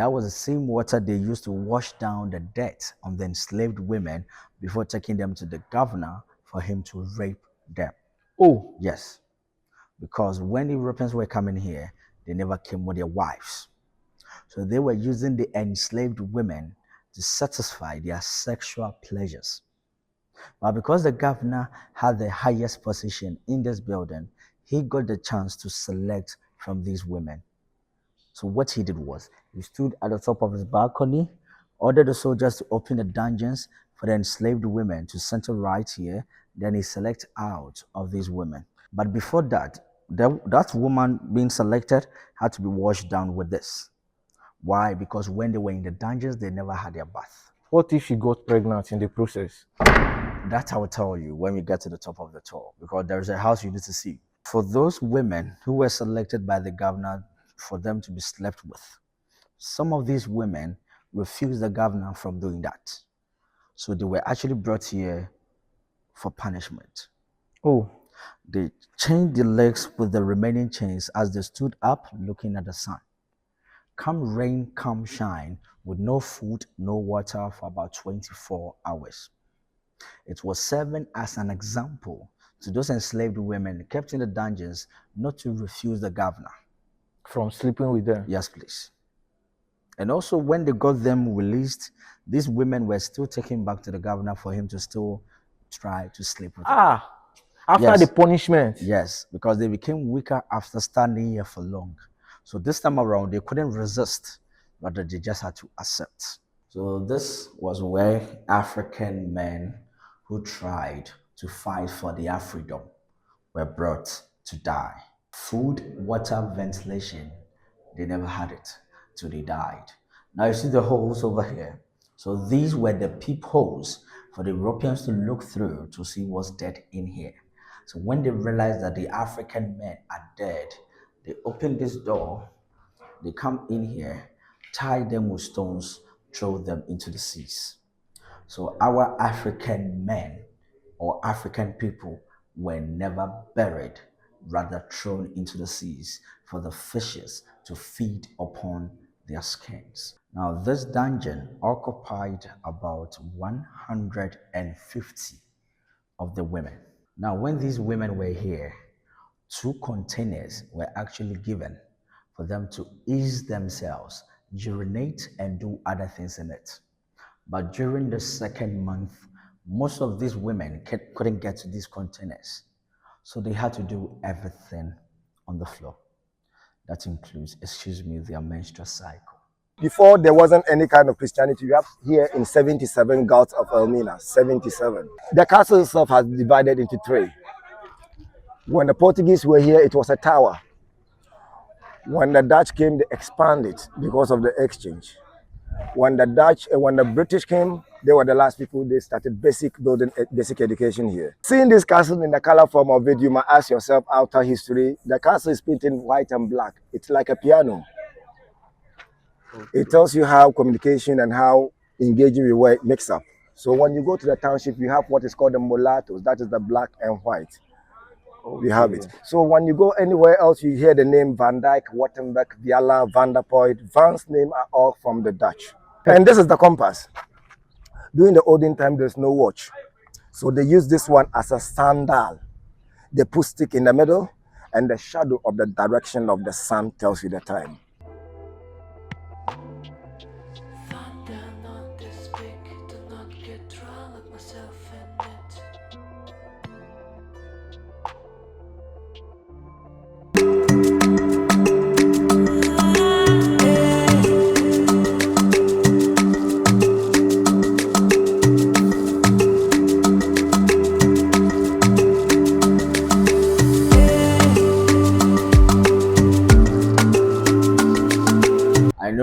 That was the same water they used to wash down the debt on the enslaved women before taking them to the governor for him to rape them. Oh, Yes, because when the Europeans were coming here, they never came with their wives. So they were using the enslaved women to satisfy their sexual pleasures. But because the governor had the highest position in this building, he got the chance to select from these women. So what he did was he stood at the top of his balcony, ordered the soldiers to open the dungeons for the enslaved women to center right here. Then he select out of these women. But before that, that woman being selected had to be washed down with this. Why? Because when they were in the dungeons, they never had their bath. what if she got pregnant in the process? That I will tell you when we get to the top of the tour, because there's a house you need to see. For those women who were selected by the governor for them to be slept with, some of these women refused the governor from doing that. So they were actually brought here for punishment. Oh, They chained the legs with the remaining chains as they stood up looking at the sun. Come rain, come shine, with no food, no water for about 24 hours. It was serving as an example to those enslaved women kept in the dungeons not to refuse the governor. from sleeping with them? Yes, please. And also, when they got them released, these women were still taken back to the governor for him to still try to sleep with them. Ah, after Yes. the punishment. Yes, because they became weaker after standing here for long. So this time around, they couldn't resist, but they just had to accept. So this was where African men who tried to fight for their freedom were brought to die. Food, water, ventilation, they never had it till they died. Now you see the holes over here. So these were the peepholes for the Europeans to look through to see what's dead in here. So when they realized that the African men are dead, they open this door, they come in here, tie them with stones, throw them into the seas. So our African men or African people were never buried, rather thrown into the seas for the fishes to feed upon their skins. Now, this dungeon occupied about 150 of the women. Now, when these women were here, 2 containers were actually given for them to ease themselves, urinate, and do other things in it. But during the second month, most of these women couldn't get to these containers. So they had to do everything on the floor. That includes, their menstrual cycle. Before there wasn't any kind of Christianity, we have here in 77 Gulf of Elmina, 77. The castle itself has divided into 3. When the Portuguese were here, it was a tower. When the Dutch came, they expanded because of the exchange. When the British came, they were the last people. They started building basic education here. Seeing this castle in the color form of it, you might ask yourself, outer history. The castle is painted white and black. It's like a piano. It tells you how communication and how engaging we were mix up. So when you go to the township, you have what is called the mulattoes. That is the black and white. We have it. So when you go anywhere else, you hear the name Van Dyke, Wattenberg, Viala, Van der Poyt. Van's name are all from the Dutch. And this is the compass. During the olden time, there's no watch. So they use this one as a sundial. They put stick in the middle, and the shadow of the direction of the sun tells you the time.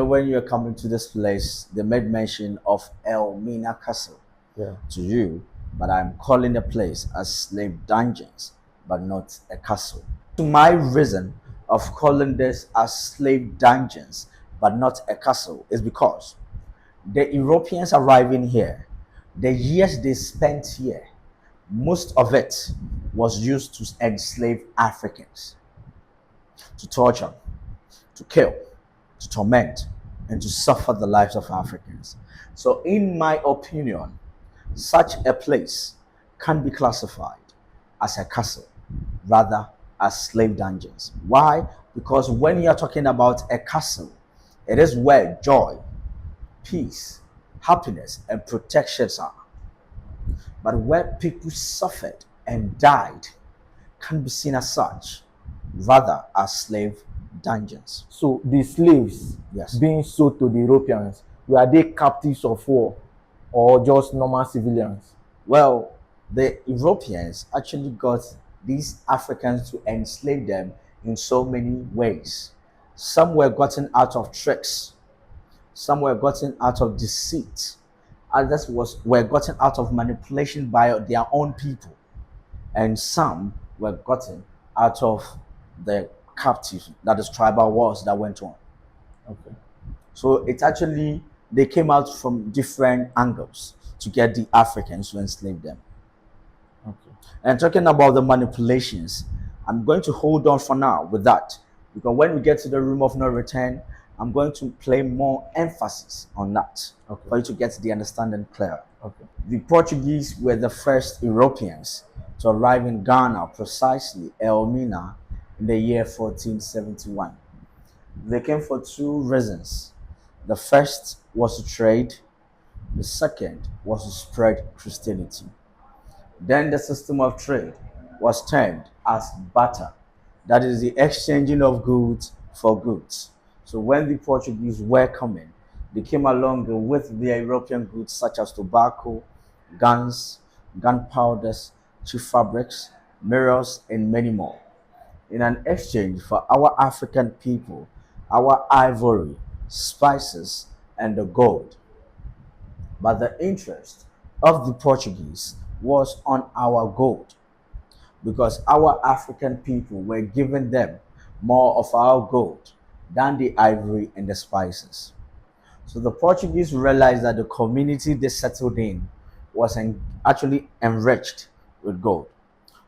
When you're coming to this place, they made mention of Elmina Castle to you, but I'm calling the place as slave dungeons, but not a castle. My reason of calling this as slave dungeons, but not a castle, is because the Europeans arriving here, the years they spent here, most of it was used to enslave Africans, to torture, to kill, to torment, and to suffer the lives of Africans. So, in my opinion, such a place can be classified as a castle rather as slave dungeons. Why? Because when you're talking about a castle, it is where joy, peace, happiness, and protections are. But where people suffered and died can be seen as such, rather as slave dungeons. So the slaves Yes. being sold to the Europeans, were they captives of war or just normal civilians? Well, the Europeans actually got these Africans to enslave them in so many ways. Some were gotten out of tricks, some were gotten out of deceit, others were gotten out of manipulation by their own people, and some were gotten out of the captives, that is tribal wars that went on. Okay. So it actually, they came out from different angles to get the Africans to enslave them. Okay. And talking about the manipulations, I'm going to hold on for now with that, because when we get to the room of no return, I'm going to play more emphasis on that, Okay. for you to get the understanding clear. Okay. The Portuguese were the first Europeans to arrive in Ghana, precisely Elmina, in the year 1471. They came for two reasons. The first was to trade, the second was to spread Christianity. Then the system of trade was termed as barter, that is the exchanging of goods for goods. So when the Portuguese were coming, they came along with their European goods such as tobacco, guns, gunpowders, cheap fabrics, mirrors, and many more. In an exchange for our African people, our ivory, spices, and the gold. But the interest of the Portuguese was on our gold, because our African people were giving them more of our gold than the ivory and the spices. So the Portuguese realized that the community they settled in was actually enriched with gold.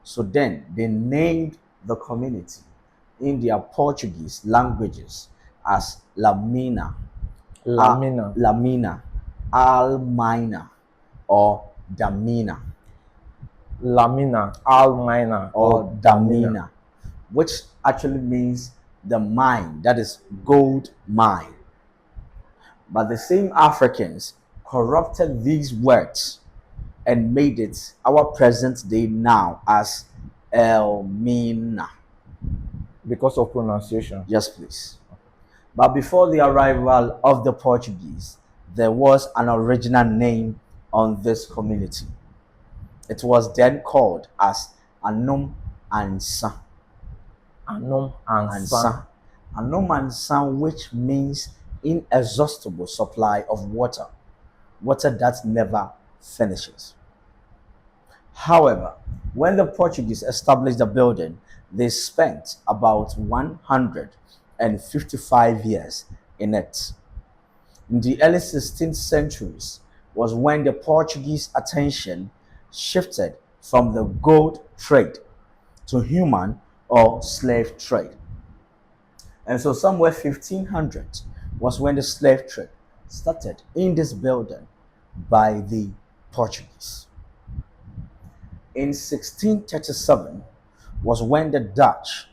So then they named the community in their Portuguese languages as Lamina, Lamina. Almina, or Damina, Lamina, Almina, or Damina, which actually means the mine, that is gold mine. But the same Africans corrupted these words and made it our present day now as Elmina. Because of pronunciation. Yes, please. But before the arrival of the Portuguese, there was an original name on this community. It was then called as Anum Ansa. Anum Ansa. Anum Ansa, which means inexhaustible supply of water, water that never finishes. However, when the Portuguese established the building, they spent about 155 years in it. In the early 16th centuries was when the Portuguese attention shifted from the gold trade to human or slave trade. And so somewhere 1500 was when the slave trade started in this building by the Portuguese. In 1637 was when the Dutch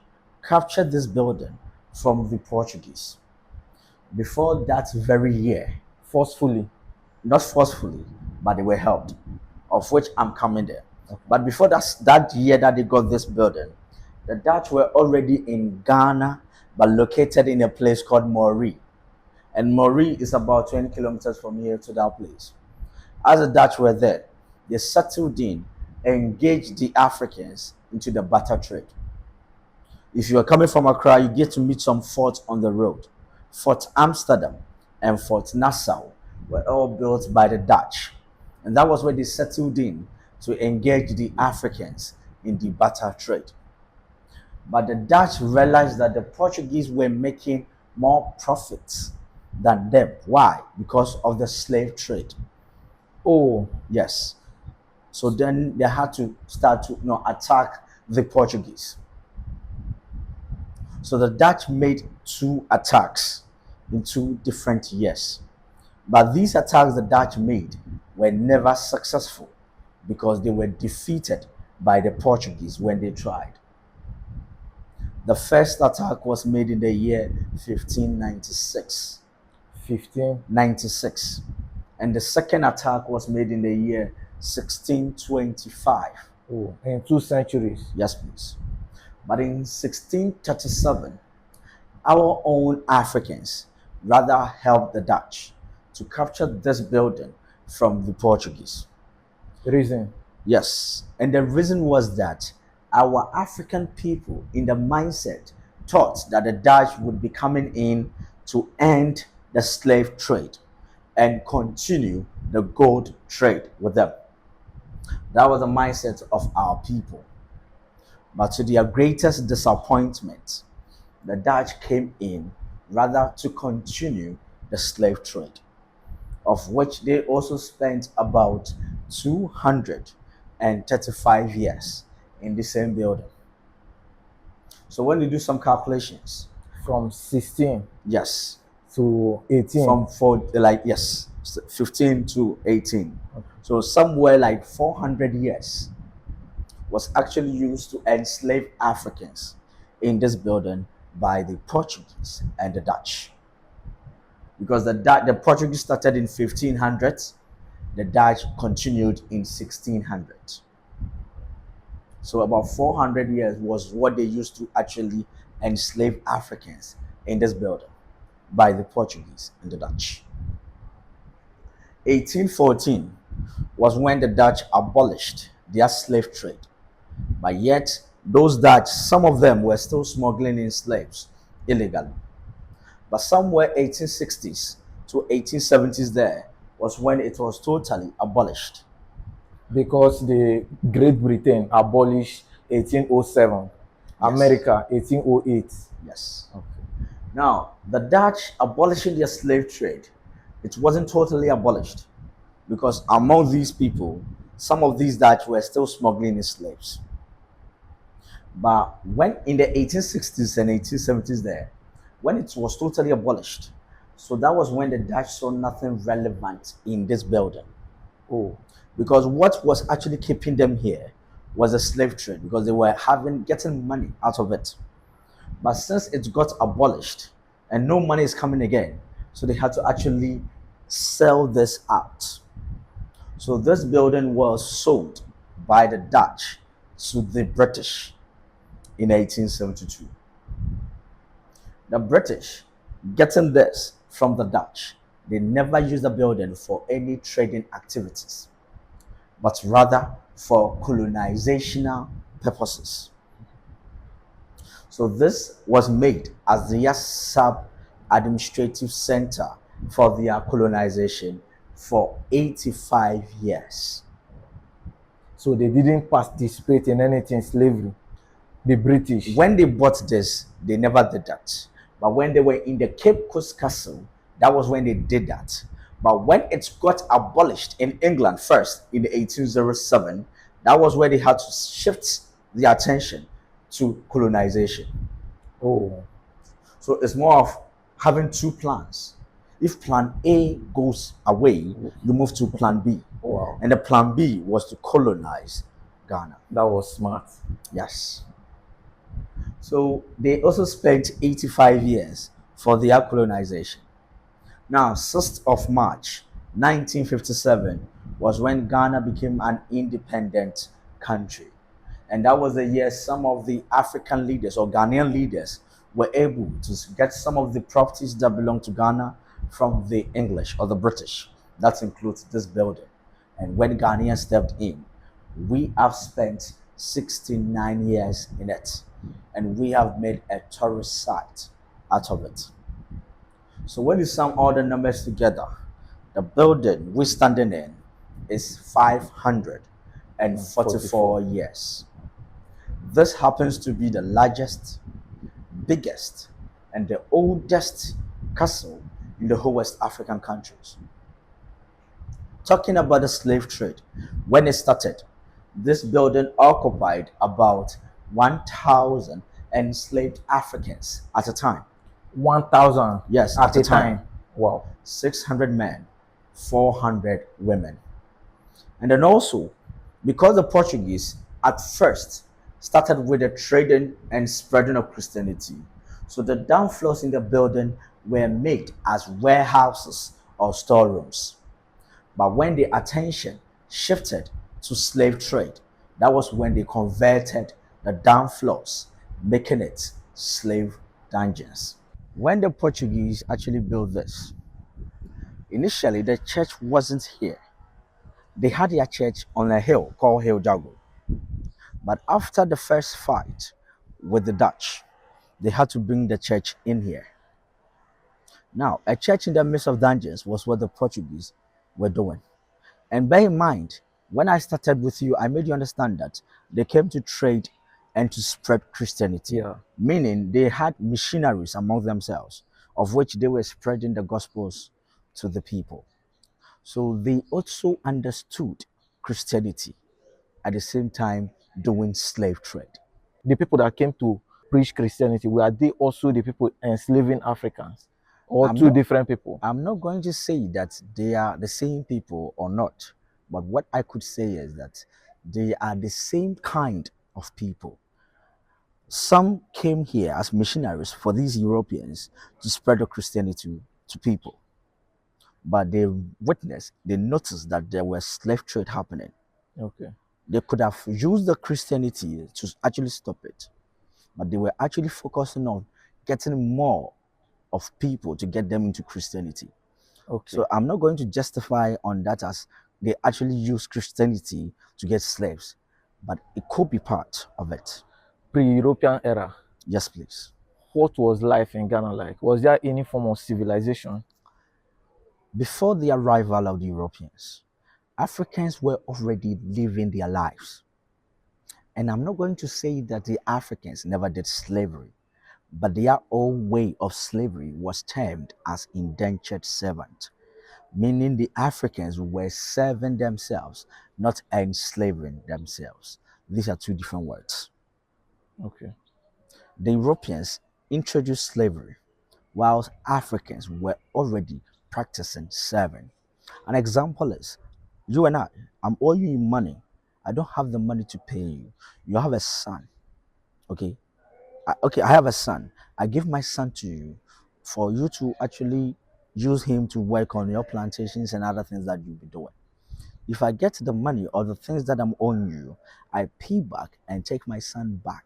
captured this building from the Portuguese. Before that very year, Forcefully. not forcefully, but they were helped, of which I'm coming there. But before that year that they got this building, the Dutch were already in Ghana, but located in a place called Mori. And Mori is about 20 kilometers from here to that place. As the Dutch were there, they settled in, engaged the Africans into the barter trade. If you are coming from Accra, you get to meet some forts on the road. Fort Amsterdam and Fort Nassau were all built by the Dutch. And that was where they settled in to engage the Africans in the barter trade. But the Dutch realized that the Portuguese were making more profits than them. Why? Because of the slave trade. Oh, Yes. So then they had to start to attack the Portuguese. So the Dutch made two attacks in 2 different years. But these attacks the Dutch made were never successful because they were defeated by the Portuguese when they tried. The first attack was made in the year 1596. 1596. And the second attack was made in the year 1625. Oh, in 2 centuries. Yes, please. But in 1637, our own Africans rather helped the Dutch to capture this building from the Portuguese. Reason? Yes, and the reason was that our African people in the mindset thought that the Dutch would be coming in to end the slave trade and continue the gold trade with them. That was the mindset of our people. But to their greatest disappointment, the Dutch came in rather to continue the slave trade, of which they also spent about 235 years in the same building. So when you do some calculations, From 16 yes, to 18. from 15 to 18. So somewhere like 400 years was actually used to enslave Africans in this building by the Portuguese and the Dutch. Because the Portuguese started in 1500, the Dutch continued in 1600. So about 400 years was what they used to actually enslave Africans in this building by the Portuguese and the Dutch. 1814 was when the Dutch abolished their slave trade. But yet, those Dutch, some of them were still smuggling in slaves illegally. But somewhere 1860s to 1870s there was when it was totally abolished. Because the Great Britain abolished 1807. America 1808. Yes. Okay. Now, the Dutch abolishing their slave trade, it wasn't totally abolished because among these people, some of these Dutch were still smuggling in slaves. But when in the 1860s and 1870s there, when it was totally abolished, so that was when the Dutch saw nothing relevant in this building. Oh, Because what was actually keeping them here was the slave trade, because they were getting money out of it. But since it got abolished and no money is coming again, so they had to actually sell this out. So this building was sold by the Dutch to the British in 1872. The British, getting this from the Dutch, they never used the building for any trading activities, but rather for colonizational purposes. So this was made as their sub-administrative center for their colonization for 85 years. so they didn't participate in anything slavery. The British. When they bought this, they never did that. But when they were in the Cape Coast Castle, that was when they did that. But when it got abolished in England first in 1807, that was where they had to shift the attention to colonization. Oh, So it's more of having two plans. If plan A goes away, you move to plan B. wow. And the plan B was to colonize Ghana. That was smart. Yes. So they also spent 85 years for their colonization. Now, 6th of March 1957 was when Ghana became an independent country. And that was the year some of the African leaders or Ghanaian leaders were able to get some of the properties that belong to Ghana from the English or the British. That includes this building. And when Ghanaians stepped in, we have spent 69 years in it. And we have made a tourist site out of it. So when you sum all the numbers together, the building we're standing in is 544 years. This happens to be the largest, biggest, and the oldest castle in the whole West African countries. Talking about the slave trade, when it started, this building occupied about 1,000 enslaved Africans at a time. 1,000 Yes, at a time. Wow. 600 men, 400 women. And then also, because the Portuguese at first started with the trading and spreading of Christianity, so the down floors in the building were made as warehouses or storerooms. But when the attention shifted to slave trade, that was when they converted the down floors, making it slave dungeons. When the Portuguese actually built this, initially the church wasn't here. They had their church on a hill called Hill Jago. But after the first fight with the Dutch, they had to bring the church in here. Now, a church in the midst of dungeons was what the Portuguese were doing. And bear in mind, when I started with you, I made you understand that they came to trade and to spread Christianity, Yeah. meaning they had missionaries among themselves, of which they were spreading the gospels to the people. So they also understood Christianity at the same time doing slave trade. The people that came to preach Christianity, were they also the people enslaving Africans, or I'm two not different people? I'm not going to say that they are the same people or not, but what I could say is that they are the same kind of people. Some came here as missionaries for these Europeans to spread the Christianity to people, but they noticed that there was slave trade happening. Okay. They could have used the Christianity to actually stop it, but they were actually focusing on getting more of people to get them into Christianity. Okay. So I'm not going to justify on that as they actually use Christianity to get slaves, but it could be part of it. Pre-European era, Yes, please. what was life in Ghana like? Was there any form of civilization? Before the arrival of the Europeans, Africans were already living their lives. And I'm not going to say that the Africans never did slavery, but their own way of slavery was termed as indentured servant, meaning the Africans were serving themselves, not enslaving themselves. These are two different words. Okay. The Europeans introduced slavery, whilst Africans were already practicing serving. An example is you and I'm owing you money. I don't have the money to pay you. You have a son, okay? I have a son. I give my son to you for you to actually use him to work on your plantations and other things that you'll be doing. If I get the money or the things that I'm owing you, I pay back and take my son back.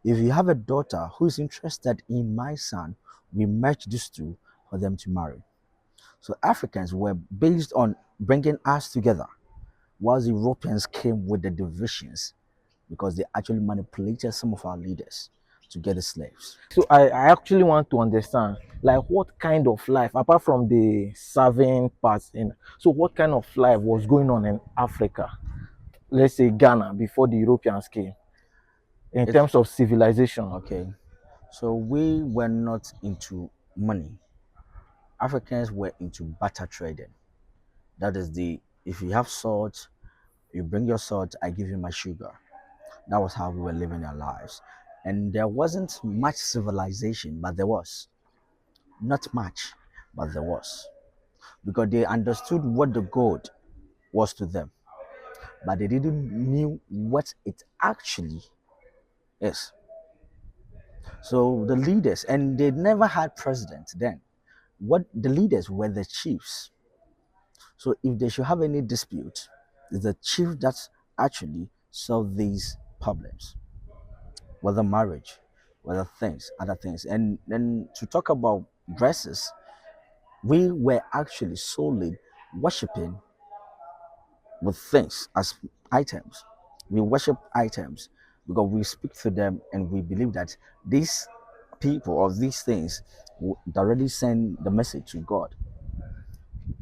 If you have a daughter who is interested in my son, we merge these two for them to marry. So Africans were based on bringing us together, whilst the Europeans came with the divisions because they actually manipulated some of our leaders to get the slaves. So I actually want to understand, like, what kind of life, apart from the serving parts in, so what kind of life was going on in Africa, let's say Ghana, before the Europeans came, in It's terms of civilization? okay. So we were not into money. Africans were into barter trading. That is if you have salt, you bring your salt, I give you my sugar. That was how we were living our lives. And there wasn't much civilization, but there was. Not much, but there was. Because they understood what the gold was to them, but they didn't knew what it actually is. So the leaders, and they never had presidents then. What the leaders were the chiefs. So if they should have any dispute, it's the chief that actually solve these problems, whether marriage, whether things, other things. And then to talk about dresses, we were actually solely worshiping with things as items. We worship items because we speak to them and we believe that these people or these things directly send the message to God.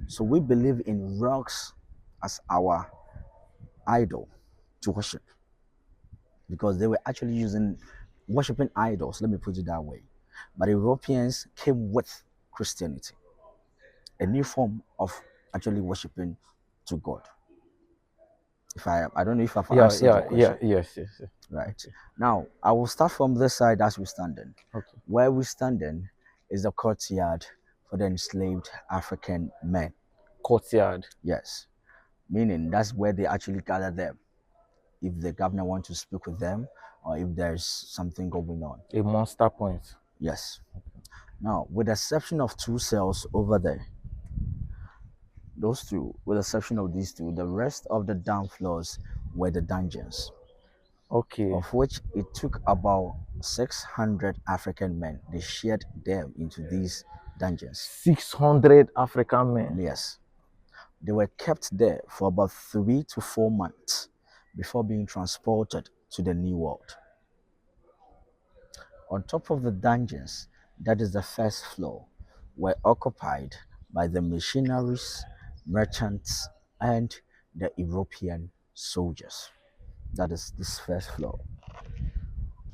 So we believe in rocks as our idol to worship because they were actually using worshiping idols, let me put it that way. But the Europeans came with Christianity, a new form of actually worshiping to God. If I don't know if I've Yeah, answered your yeah, yeah, question. yes, yes, yes. Right. Okay. Now, I will start from this side as we standing. Okay. Where we standing, is the courtyard for the enslaved African men. Courtyard. Yes, meaning that's where they actually gather them if the governor wants to speak with them or if there's something going on. A monster point. Yes. Now, with the exception of two cells over there, those two, with the exception of these two, the rest of the down floors were the dungeons, Okay. of which it took about 600 African men. They shared them into these dungeons. 600 African men. Yes. They were kept there for about 3 to 4 months before being transported to the New World. On top of the dungeons, that is the first floor, were occupied by the missionaries, merchants, and the European soldiers. That is this first floor.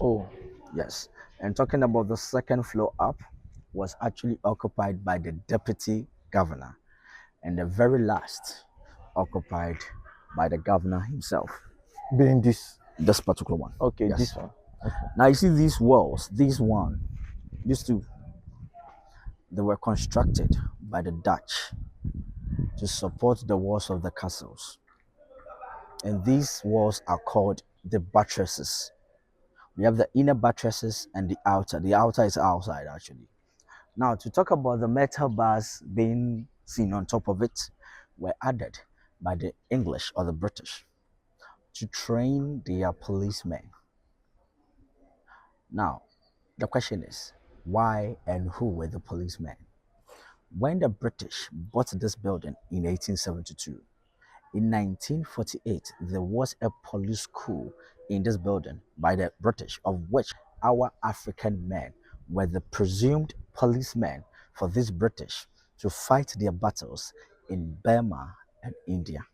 Oh, Yes. And talking about the second floor up was actually occupied by the deputy governor, and the very last occupied by the governor himself. being this. This particular one. Okay, Yes. this one. Okay. Now you see these walls, these two, they were constructed by the Dutch to support the walls of the castles. And these walls are called the buttresses. We have the inner buttresses and the outer. The outer is outside actually. Now to talk about the metal bars being seen on top of it were added by the English or the British to train their policemen. Now, the question is, why and who were the policemen? When the British bought this building in 1872, in 1948, there was a police school in this building by the British, of which our African men were the presumed policemen for these British to fight their battles in Burma and India.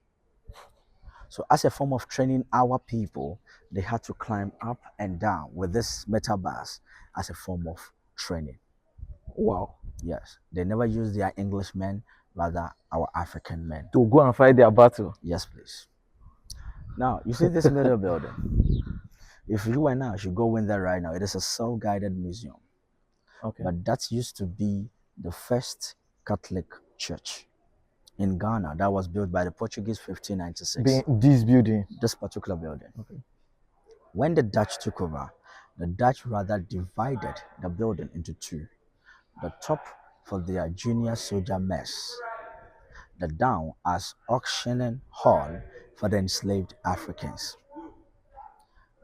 So as a form of training our people, they had to climb up and down with this metal bars as a form of training. Wow. Yes, they never used their English men, rather our African men. To go and fight their battle. Yes, please. Now, you see this middle building. If you and I should go in there right now, it is a self-guided museum. Okay. But that used to be the first Catholic church in Ghana that was built by the Portuguese 1596. This building. This particular building. Okay. When the Dutch took over, the Dutch rather divided the building into two. The top for their junior soldier mess, the down as auctioning hall for the enslaved Africans.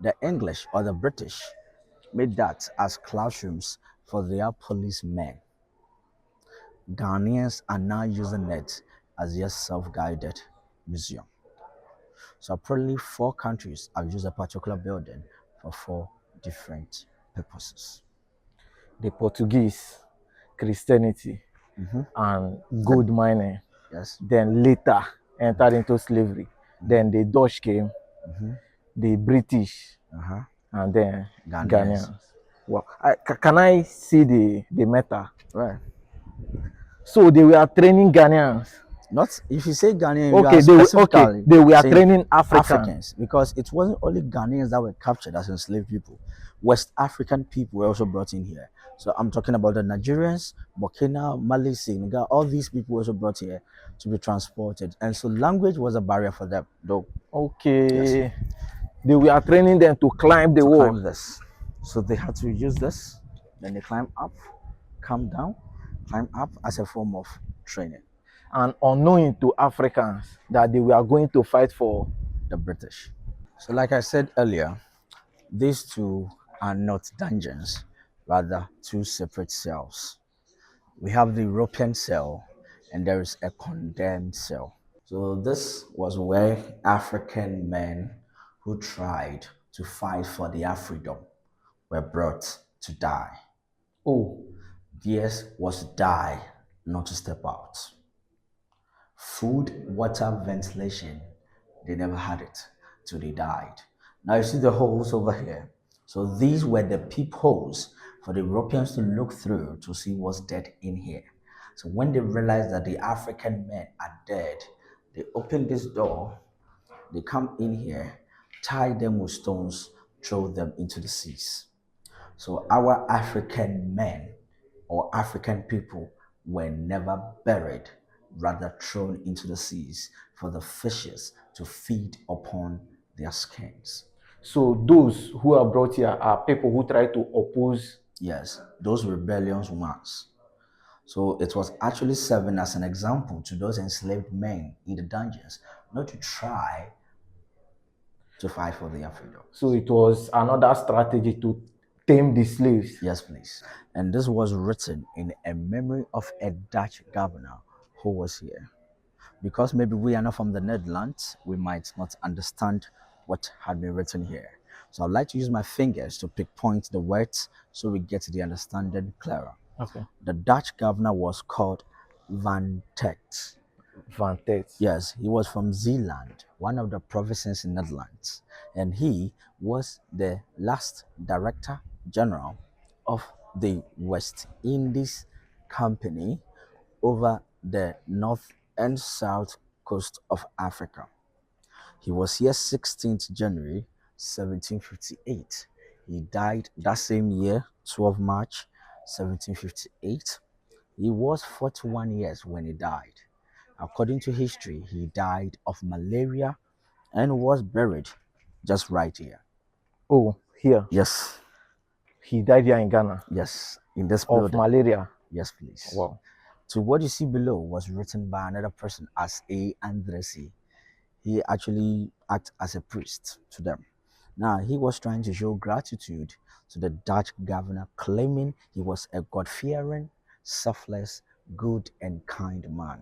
The English or the British made that as classrooms for their policemen. Ghanaians are now using it as their self-guided museum. So apparently 4 countries have used a particular building for 4 different purposes. The Portuguese, Christianity, and gold mining. Yes. Then later entered into slavery. Then the Dutch came, the British, and then Ghanaians. Wow. Can I see the metal? Right. So they were training Ghanaians. Not if you say Ghanaian, Okay, they were training Africans, because it wasn't only Ghanaians that were captured as enslaved people. West African people were also brought in here. So I'm talking about the Nigerians, Burkina, Mali, Senegal. All these people were also brought here to be transported, and so language was a barrier for them, though. Okay. Yes. They were training them to climb the wall. Climb this. So they had to use this. Then they climb up, come down, climb up as a form of training. And unknowing to Africans that they were going to fight for the British. So like I said earlier, these two are not dungeons, rather 2 separate cells. We have the European cell and there is a condemned cell. So this was where African men who tried to fight for their freedom were brought to die. Oh, theirs was die, not to step out. Food, water, ventilation, they never had it till they died. Now you see the holes over here. So these were the peepholes for the Europeans to look through to see what's dead in here. So when they realized that the African men are dead, they open this door, they come in here, tie them with stones, throw them into the seas. So our African men or African people were never buried, rather thrown into the seas for the fishes to feed upon their skins. So those who are brought here are people who try to oppose. Yes, those rebellious ones. So it was actually serving as an example to those enslaved men in the dungeons not to try to fight for their freedom. So it was another strategy to tame the slaves. Yes, please. And this was written in a memory of a Dutch governor who was here. Because maybe we are not from the Netherlands, we might not understand what had been written here. So I'd like to use my fingers to pinpoint the words so we get the understanding clearer. Okay. The Dutch governor was called Van Tet. Van Tet. Yes, he was from Zeeland, one of the provinces in Netherlands, and he was the last director general of the West Indies Company over the north and south coast of Africa. He was here 16th January 1758. He died that same year, 12 March 1758. He was 41 years when he died. According to history, he died of malaria and was buried just right here. Oh, here. Yes, He died here in Ghana yes, in this of building. malaria. Yes, please. Wow. So what you see below was written by another person as A. Andresi. He actually acted as a priest to them. Now, he was trying to show gratitude to the Dutch governor, claiming he was a God-fearing, selfless, good, and kind man.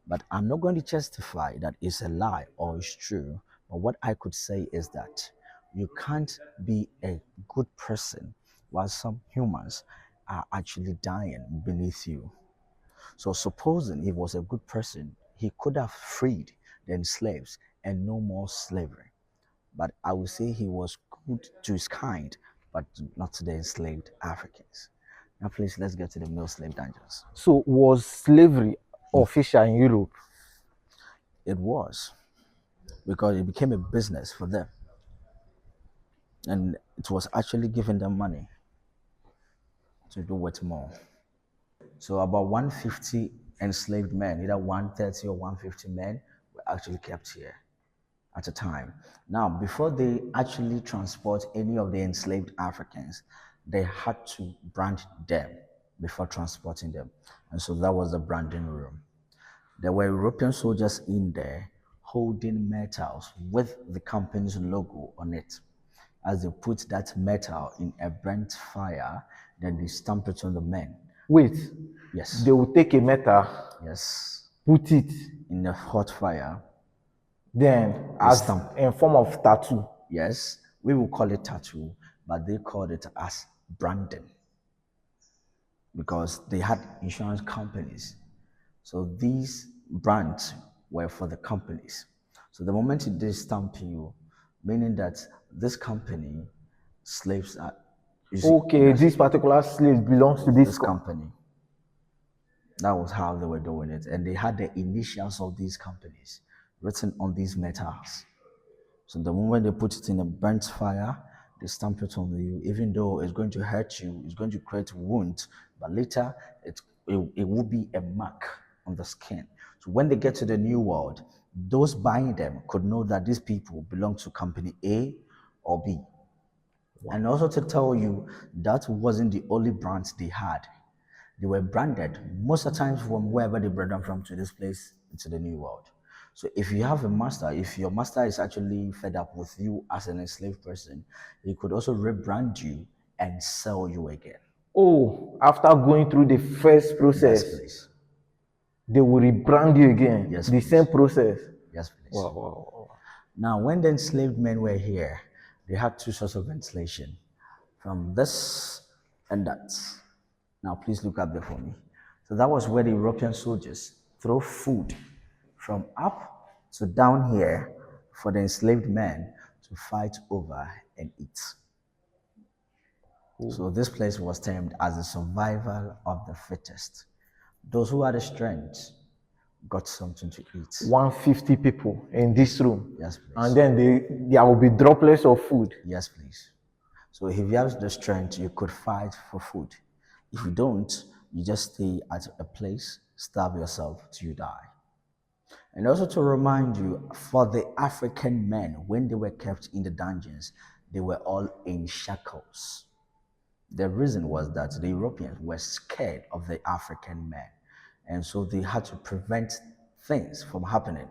But I'm not going to justify that it's a lie or it's true. But what I could say is that you can't be a good person while some humans are actually dying beneath you. So supposing he was a good person, he could have freed the enslaved and no more slavery. But I would say he was good to his kind, but not to the enslaved Africans. Now please, let's get to the male slave dungeons. So was slavery official in Europe? It was, because it became a business for them. And it was actually giving them money to do what more. So about 150 enslaved men, either 130 or 150 men, were actually kept here at a time. Now, before they actually transport any of the enslaved Africans, they had to brand them before transporting them. And so that was the branding room. There were European soldiers in there holding metals with the company's logo on it. As they put that metal in a burnt fire, then they stamp it on the men. Wait, Yes. they will take a metal, Yes. put it, In a hot fire. then as stamp. in form of tattoo. Yes. We will call it tattoo, but they called it as branding because they had insurance companies. So these brands were for the companies. So the moment they stamp you, meaning that this company, slaves are. Okay, this particular slave belongs to this company. That was how they were doing it. And they had the initials of these companies written on these metals. So the moment they put it in a burnt fire, they stamp it on you, even though it's going to hurt you, it's going to create wounds, but later it will be a mark on the skin. So when they get to the New World, those buying them could know that these people belong to company A or B. Wow. And also to tell you, that wasn't the only brands they had. They were branded most of the times from wherever they brought them from to this place into the New World. So if you have a master, if your master is actually fed up with you as an enslaved person, he could also rebrand you and sell you again. Oh, after going through the first process, Yes, please. They will rebrand you again. Yes, the please. Same process. Yes, please. Wow. Now, when the enslaved men were here, they had two sources of ventilation, from this and that. Now, please look up there for me. So that was where the European soldiers throw food from up to down here for the enslaved men to fight over and eat. Ooh. So this place was termed as the survival of the fittest. Those who had the strength got something to eat. 150 people in this room. Yes, please. And then there will be droplets of food. Yes, please. So if you have the strength, you could fight for food. If you don't, you just stay at a place, starve yourself till you die. And also to remind you, for the African men, when they were kept in the dungeons, they were all in shackles. The reason was that the Europeans were scared of the African men, and so they had to prevent things from happening.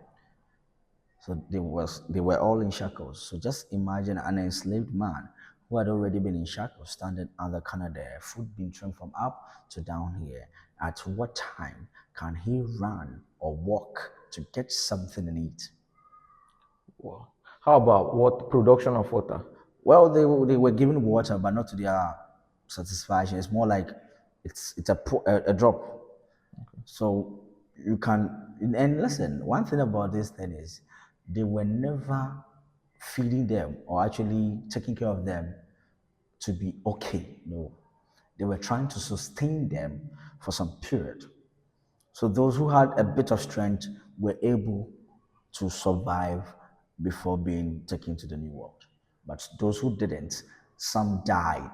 So they were all in shackles. So just imagine an enslaved man who had already been in shackles standing under Canada, food being turned from up to down here. At what time can he run or walk to get something and eat? Wow. How about what production of water? Well, they were given water, but not to their satisfaction. It's more like it's a drop. So you can, and listen, one thing about this thing is they were never feeding them or actually taking care of them to be okay. No, they were trying to sustain them for some period. So those who had a bit of strength were able to survive before being taken to the new world. But those who didn't, some died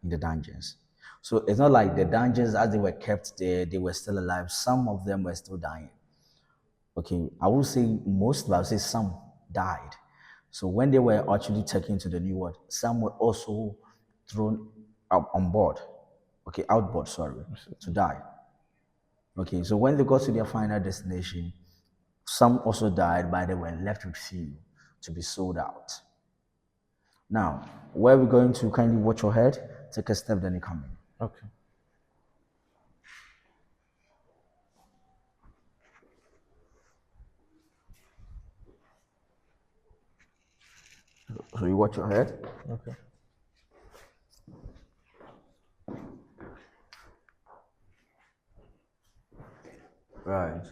in the dungeons. So it's not like the dungeons, as they were kept there, they were still alive. Some of them were still dying. Okay, I would say most, but I would say some died. So when they were actually taken to the new world, some were also thrown out on board. Okay, outboard, sorry, to die. Okay, so when they got to their final destination, some also died, but they were left with few to be sold out. Now, where we're going to, kindly watch your head, take a step, then you come in. Okay. So you watch your head. Okay. Right.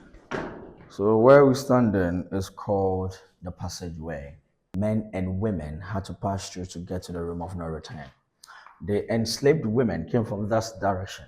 So where we stand then is called the passageway. Men and women had to pass through to get to the room of no return. The enslaved women came from that direction.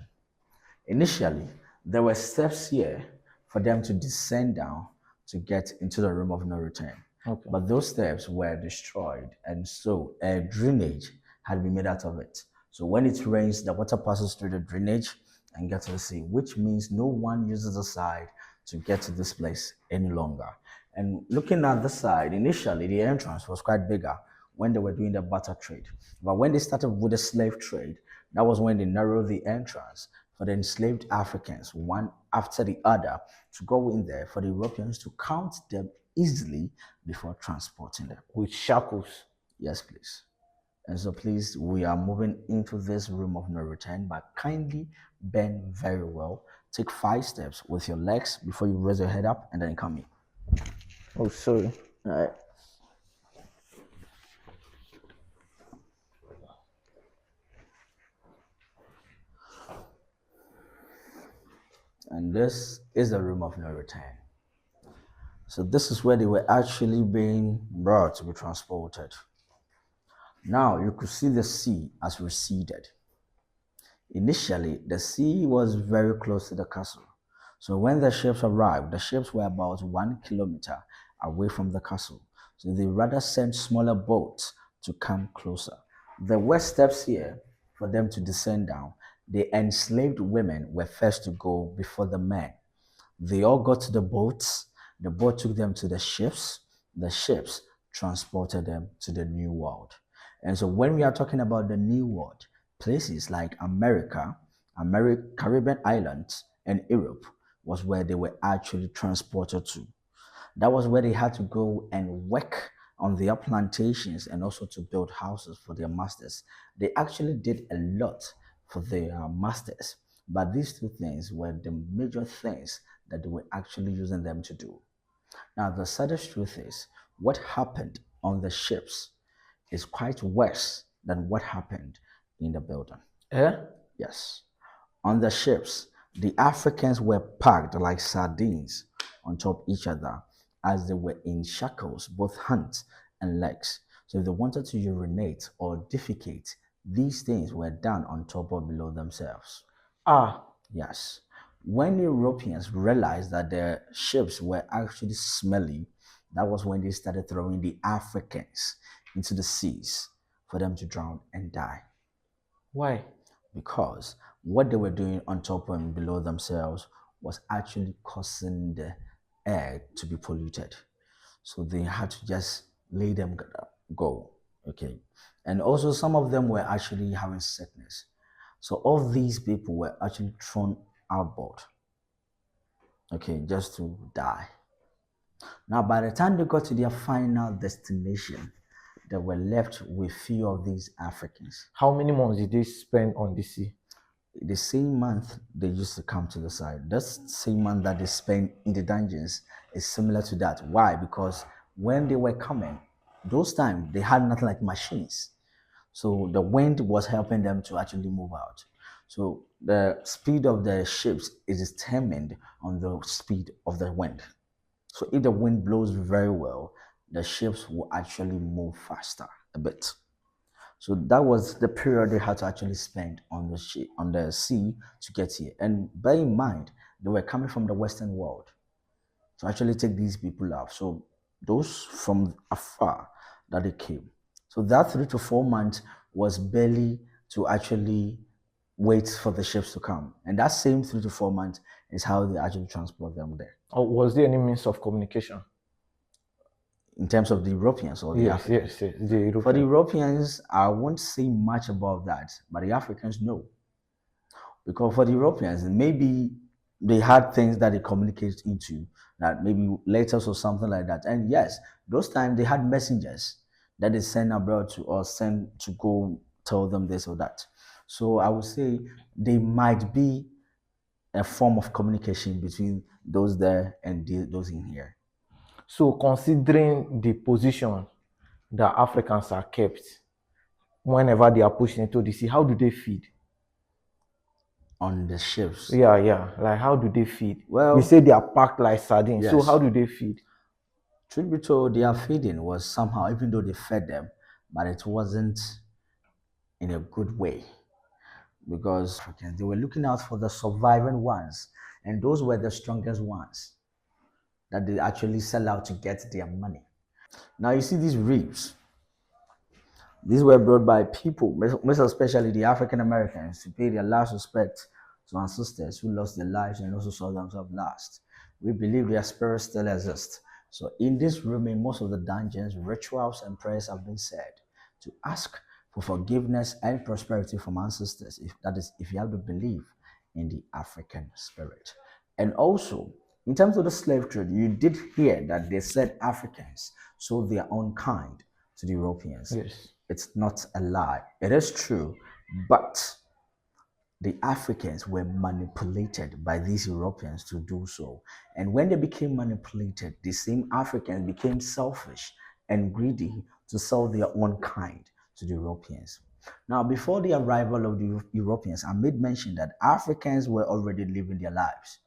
Initially, there were steps here for them to descend down to get into the room of no return. Okay. But those steps were destroyed, and so a drainage had been made out of it. So when it rains, the water passes through the drainage and gets to the sea, which means no one uses the side to get to this place any longer. And looking at the side, initially the entrance was quite bigger when they were doing the barter trade. But when they started with the slave trade, that was when they narrowed the entrance for the enslaved Africans, one after the other, to go in there for the Europeans to count them easily before transporting them. With shackles. Yes, please. And so please, we are moving into this room of no return, but kindly bend very well. Take 5 steps with your legs before you raise your head up and then come in. Oh, sorry. All right. And this is the room of no return. So this is where they were actually being brought to be transported. Now you could see the sea as receded. Initially, the sea was very close to the castle. So when the ships arrived, the ships were about 1 kilometer away from the castle. So they rather sent smaller boats to come closer. There were steps here for them to descend down. The enslaved women were first to go before the men. They all got to the boats. The boat took them to the ships. The ships transported them to the new world. And so when we are talking about the new world, places like America, Caribbean islands, and Europe was where they were actually transported to. That was where they had to go and work on their plantations and also to build houses for their masters. They actually did a lot for their masters, but these two things were the major things that they were actually using them to do. Now, the saddest truth is what happened on the ships is quite worse than what happened in the building. Yeah? Yes. On the ships, the Africans were packed like sardines on top of each other as they were in shackles, both hands and legs. So if they wanted to urinate or defecate, these things were done on top or below themselves. Ah. Yes. When Europeans realized that their ships were actually smelly, that was when they started throwing the Africans into the seas for them to drown and die. Why? Because what they were doing on top and below themselves was actually causing the air to be polluted. So they had to just let them go. Okay. And also, some of them were actually having sickness. So all these people were actually thrown outboard, okay, just to die. Now, by the time they got to their final destination, they were left with few of these Africans. How many months did they spend on the sea? The same month they used to come to the side, that same month that they spent in the dungeons is similar to that. Why? Because when they were coming, those times they had nothing like machines. So the wind was helping them to actually move out. So the speed of the ships is determined on the speed of the wind. So if the wind blows very well, the ships will actually move faster a bit. So that was the period they had to actually spend on the sea to get here. And bear in mind, they were coming from the Western world to actually take these people out. So those from afar that they came. So that 3 to 4 months was barely to actually wait for the ships to come. And that same 3 to 4 months is how they actually transport them there. Or was there any means of communication? In terms of the Europeans or the Yes, Africans? yes, yes. The European. For the Europeans, I won't say much about that, but the Africans know. Because for the Europeans, maybe they had things that they communicated into, that maybe letters or something like that. And yes, those times they had messengers that they send abroad to or send to go tell them this or that. So I would say they might be a form of communication between those there and those in here. So considering the position that Africans are kept whenever they are pushed into the sea, how do they feed? On the ships. Yeah. Like how do they feed? Well, we say they are packed like sardines. yes. So how do they feed? Truth be told, their feeding was somehow, even though they fed them, but it wasn't in a good way. Because Africans, they were looking out for the surviving ones, and those were the strongest ones that they actually sell out to get their money. Now you see these ribs. These were brought by people, most especially the African Americans, to pay their last respect to ancestors who lost their lives and also saw themselves lost. We believe their spirits still exist. So in this room, in most of the dungeons, rituals and prayers have been said to ask for forgiveness and prosperity from ancestors. If you have to believe in the African spirit. And also, in terms of the slave trade, you did hear that they said Africans sold their own kind to the Europeans. Yes. It's not a lie. It is true, but the Africans were manipulated by these Europeans to do so. And when they became manipulated, the same Africans became selfish and greedy to sell their own kind to the Europeans. Now, before the arrival of the Europeans, I made mention that Africans were already living their lives,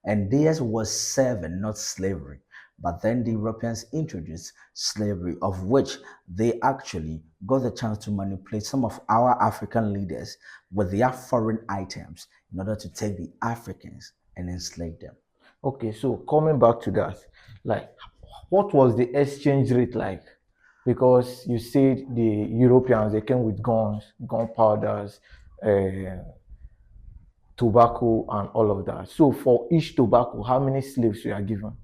and theirs was serving, not slavery. But then the Europeans introduced slavery, of which they actually got the chance to manipulate some of our African leaders with their foreign items in order to take the Africans and enslave them. Okay, so coming back to that, like, what was the exchange rate like? Because you said the Europeans, they came with guns, gunpowders, tobacco, and all of that. So for each tobacco, how many slaves were given?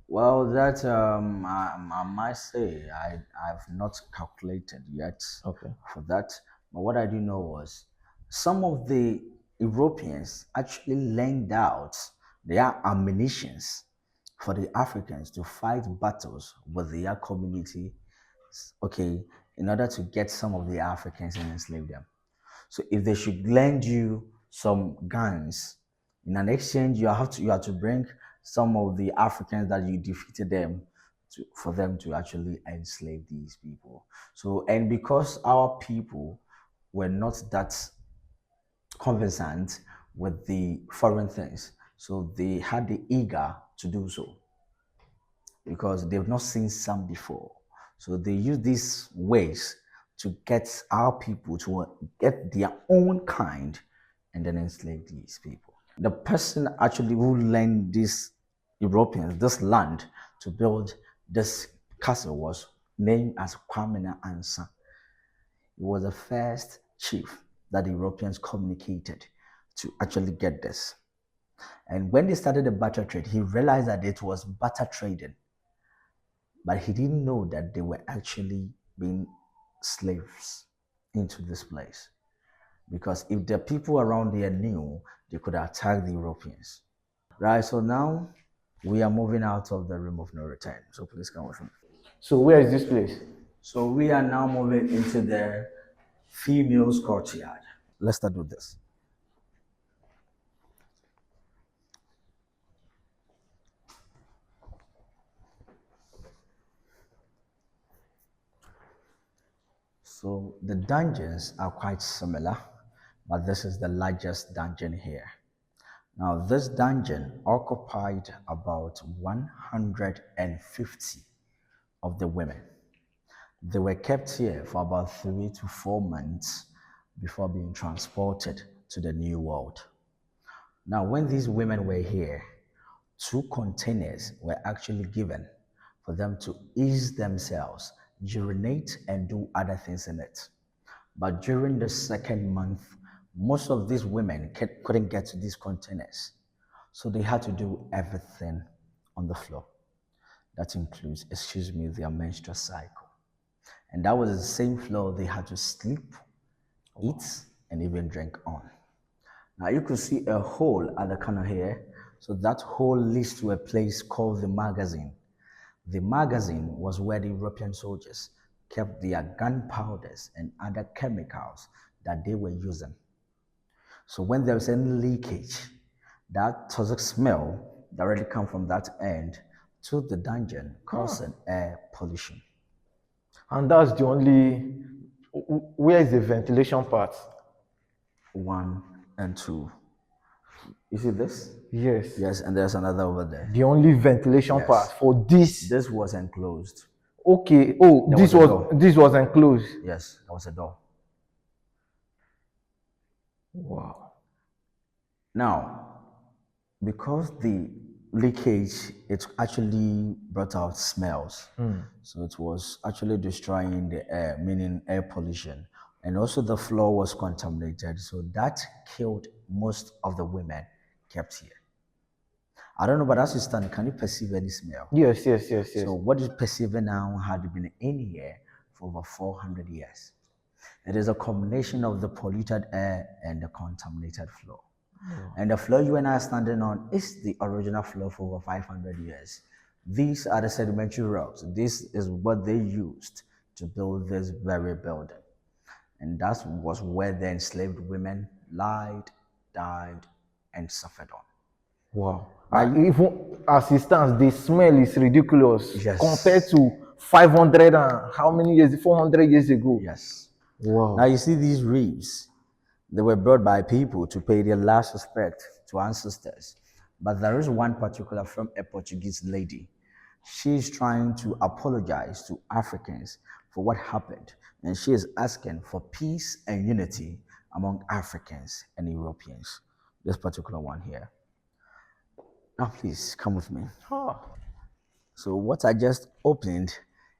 Well, that I might say I've not calculated yet Okay. for that. But what I do know was some of the Europeans actually lent out their ammunitions for the Africans to fight battles with their community, okay, in order to get some of the Africans and enslave them. So if they should lend you some guns, in an exchange, you have to bring some of the Africans that you defeated them for them to actually enslave these people. So, and because our people were not that conversant with the foreign things, so they had the eager to do so because they've not seen some before. So they use these ways to get our people to get their own kind and then enslave these people. The person actually who lent these Europeans this land to build this castle was named as Kwame Ansa. He was the first chief that the Europeans communicated to actually get this. And when they started the barter trade, he realized that it was barter trading, but he didn't know that they were actually being slaves into this place. Because if the people around there knew, they could attack the Europeans. Right, so now we are moving out of the room of no return. So please come with me. So where is this place? So we are now moving into the female's courtyard. Let's start with this. So the dungeons are quite similar, but this is the largest dungeon here. Now this dungeon occupied about 150 of the women. They were kept here for about 3 to 4 months before being transported to the New World. Now, when these women were here, 2 containers were actually given for them to ease themselves, urinate, and do other things in it. But during the 2nd month, most of these women couldn't get to these containers. So they had to do everything on the floor. That includes, their menstrual cycle. And that was the same floor they had to sleep, eat, and even drink on. Now you could see a hole at the corner here. So that hole leads to a place called the magazine. The magazine was where the European soldiers kept their gunpowders and other chemicals that they were using. So when there was any leakage, that toxic smell directly comes from that end to the dungeon, causing air pollution. And that's the only, where is the ventilation part? 1 and 2. You see this? Yes. Yes, and there's another over there. The only ventilation part for this. This was enclosed. Okay. This was enclosed. Yes, there was a door. Wow. Now, because the leakage, it actually brought out smells. So it was actually destroying the air, meaning air pollution. And also the floor was contaminated. So that killed most of the women kept here. I don't know, but as you stand, can you perceive any smell? Yes. So what is perceiving now had been in here for over 400 years. It is a combination of the polluted air and the contaminated floor. And the floor you and I are standing on is the original floor for over 500 years. These are the sedimentary rocks. This is what they used to build this very building. And that was where the enslaved women lied, died, and suffered on. Wow. Even as it stands, the smell is ridiculous compared to 500 and how many years, 400 years ago. Yes. Wow. Now you see these reefs, they were brought by people to pay their last respect to ancestors. But there is one particular from a Portuguese lady. She is trying to apologize to Africans for what happened. And she is asking for peace and unity among Africans and Europeans. This particular one here. Now please come with me. So what I just opened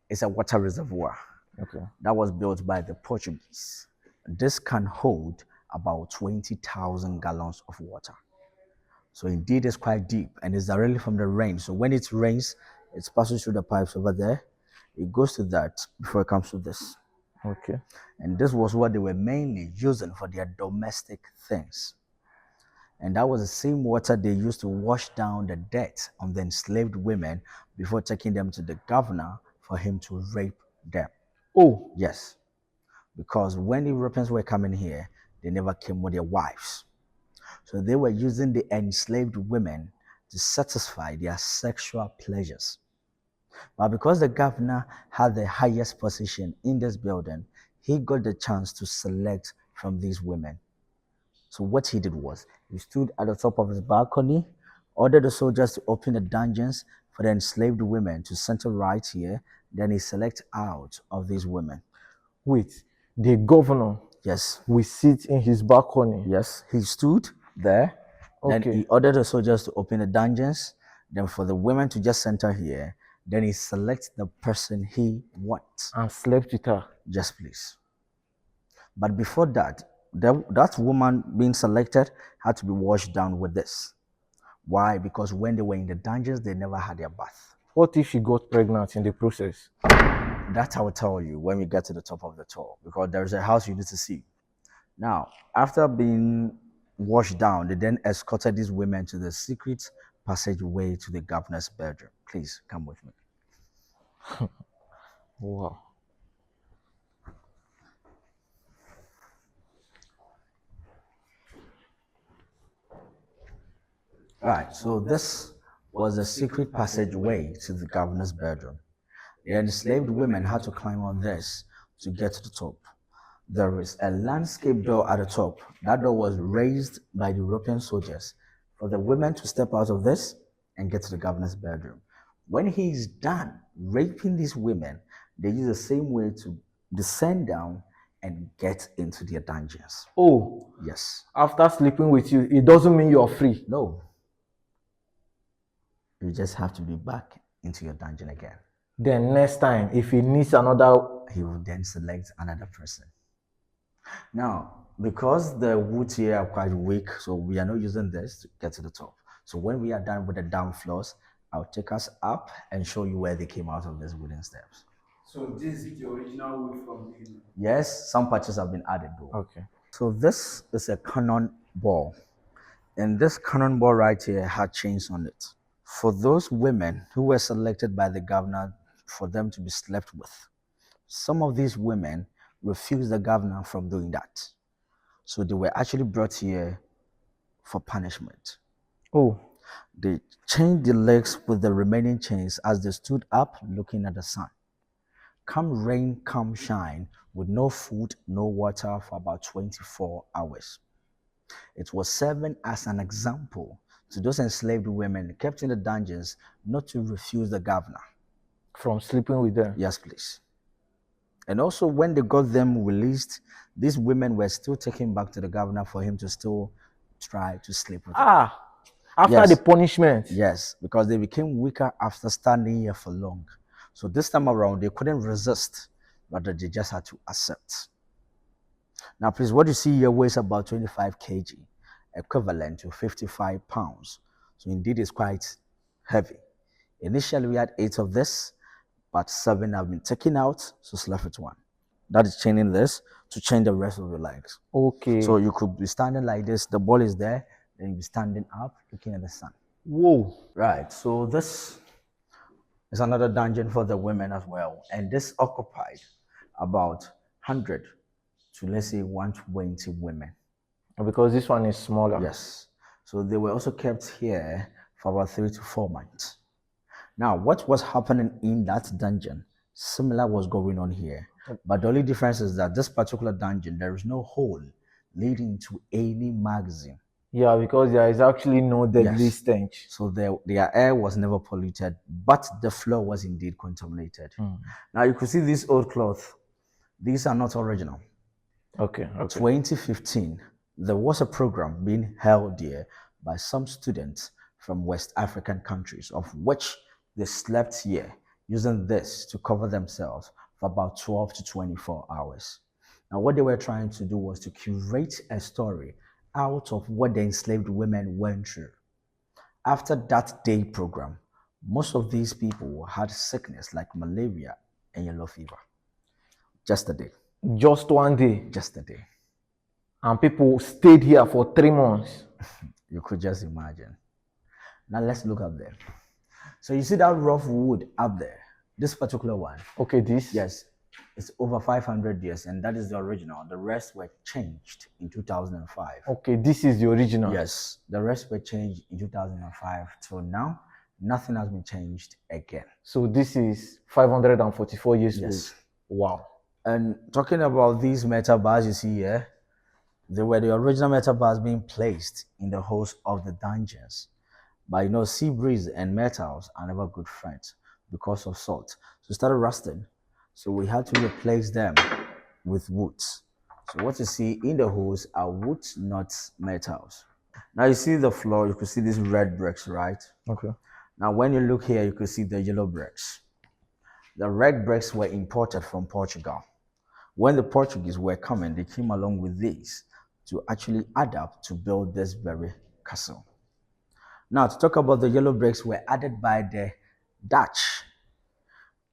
is a water reservoir. Okay. That was built by the Portuguese. This can hold about 20,000 gallons of water. So indeed it's quite deep and it's directly from the rain. So when it rains, it passes through the pipes over there. It goes to that before it comes to this. Okay. And this was what they were mainly using for their domestic things. And that was the same water they used to wash down the dirt on the enslaved women before taking them to the governor for him to rape them. Oh. Yes. Because when the Europeans were coming here, they never came with their wives. So they were using the enslaved women to satisfy their sexual pleasures. But because the governor had the highest position in this building, he got the chance to select from these women. So what he did was, he stood at the top of his balcony, ordered the soldiers to open the dungeons for the enslaved women to center right here. Then he select out of these women. Wait, the governor? Yes. We sit in his balcony? Yes, he stood there. Okay. Then he ordered the soldiers to open the dungeons. Then for the women to just center here. Then he selects the person he wants. And slept with her? Yes, please. But before that, that woman being selected had to be washed down with this. Why? Because when they were in the dungeons, they never had their bath. What if she got pregnant in the process? That I will tell you when we get to the top of the tour, because there's a house you need to see. Now, after being washed down, they then escorted these women to the secret passageway to the governor's bedroom. Please come with me. Wow. All right, so this was the secret passageway to the governor's bedroom. The enslaved women had to climb on this to get to the top. There is a landscape door at the top. That door was raised by the European soldiers for the women to step out of this and get to the governor's bedroom. When he is done raping these women, they use the same way to descend down and get into their dungeons. Oh, Yes. after sleeping with you, it doesn't mean you're free. No. You just have to be back into your dungeon again. Then next time, if he needs another, He will then select another person. Now, because the woods here are quite weak, so we are not using this to get to the top. So when we are done with the down floors, I'll take us up and show you where they came out of these wooden steps. So this is the original wood from the... Yes, some patches have been added though. okay. So this is a cannon ball. And this cannon ball right here had chains on it. For those women who were selected by the governor for them to be slept with, some of these women refused the governor from doing that. So they were actually brought here for punishment. Oh, They chained the legs with the remaining chains as they stood up looking at the sun. Come rain, come shine, with no food, no water for about 24 hours. It was serving as an example to those enslaved women kept in the dungeons not to refuse the governor. from sleeping with them. Yes, please. And also, when they got them released, these women were still taken back to the governor for him to still try to sleep with them. Ah, after Yes. the punishment. Yes, because they became weaker after standing here for long. So this time around, they couldn't resist, but they just had to accept. Now, please, what you see here weighs about 25 kg, equivalent to 55 pounds. So indeed, it's quite heavy. Initially, we had 8 of this, but 7 have been taken out, so it's left with 1. That is chaining this to chain the rest of your legs. Okay. So you could be standing like this, the ball is there, then you'll be standing up, looking at the sun. whoa. Right, so this is another dungeon for the women as well. And this occupied about 100 to, let's say, 120 women. Because this one is smaller. Yes. So they were also kept here for about 3 to 4 months. Now, what was happening in that dungeon, similar was going on here. But the only difference is that this particular dungeon, there is no hole leading to any magazine. Yeah, because there is actually no deadly Yes. stench. So their air was never polluted, but the floor was indeed contaminated. Now you can see this old cloth. These are not original. Okay. Okay. 2015, there was a program being held here by some students from West African countries, of which they slept here using this to cover themselves for about 12 to 24 hours. Now, what they were trying to do was to curate a story out of what the enslaved women went through. After that day program, most of these people had sickness like malaria and yellow fever. Just a day. Just one day. Just a day. And people stayed here for 3 months. You could just imagine. Now let's look up there. So you see that rough wood up there, this particular one. Okay, this? Yes, it's over 500 years, and that is the original. The rest were changed in 2005. Okay, this is the original. Yes, the rest were changed in 2005 till now. Nothing has been changed again. So this is 544 years Yes. old. Wow. And talking about these metal bars you see here, they were the original metal bars being placed in the holes of the dungeons. But you know, sea breeze and metals are never good friends because of salt. So it started rusting. So we had to replace them with woods. So what you see in the holes are woods, not metals. Now you see the floor, you can see these red bricks, right? Okay. Now when you look here, you can see the yellow bricks. The red bricks were imported from Portugal. When the Portuguese were coming, they came along with these to actually adapt to build this very castle. Now, to talk about the yellow bricks were added by the Dutch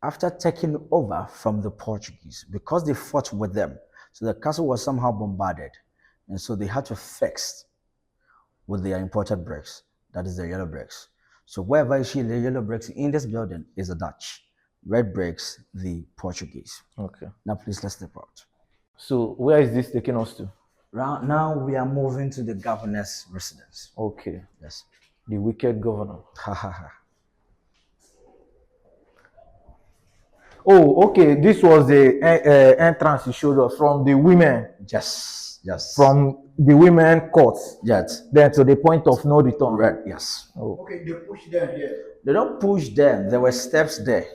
after taking over from the Portuguese because they fought with them. So the castle was somehow bombarded, and so they had to fix with their imported bricks. That is the yellow bricks. So wherever you see the yellow bricks in this building is the Dutch. Red bricks, the Portuguese. Okay. Now please let's step out. So where is this taking us to? Now we are moving to the governor's residence. Okay. Yes. The wicked governor. Ha ha ha. Oh, okay. This was the entrance you showed us from the women. Yes. Yes. From the women courts. Yes. Then to the point of no return. Right. Yes. Oh. Okay, they push them here. They don't push them. There were steps there.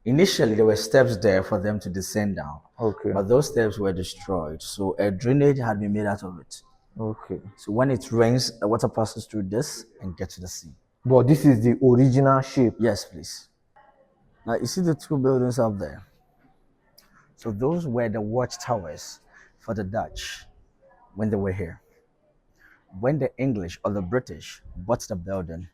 Initially, there were steps there for them to descend down. Okay. But those steps were destroyed. So a drainage had been made out of it. Okay. So when it rains, the water passes through this and gets to the sea. But this is the original shape. Yes, please. Now you see the two buildings up there. So those were the watchtowers for the Dutch when they were here. When the English or the British bought the building,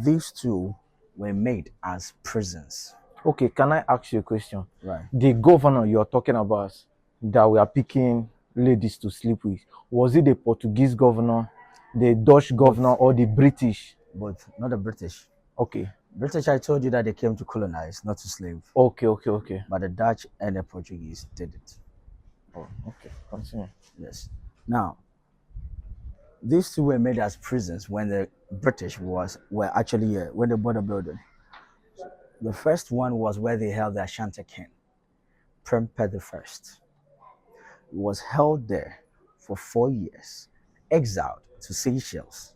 these two were made as prisons. Okay, can I ask you a question? Right. The governor you're talking about that we are picking ladies to sleep with, was it the Portuguese governor, the Dutch governor, or the British? But not the British. Okay. British, I told you that they came to colonize, not to slave. Okay. But the Dutch and the Portuguese did it. Oh, okay. Continue. Yes. Now, these two were made as prisons when the British were actually here, when they bought the building. The first one was where they held the Ashanti king, Prempeh I. He was held there for 4 years, exiled to Seychelles,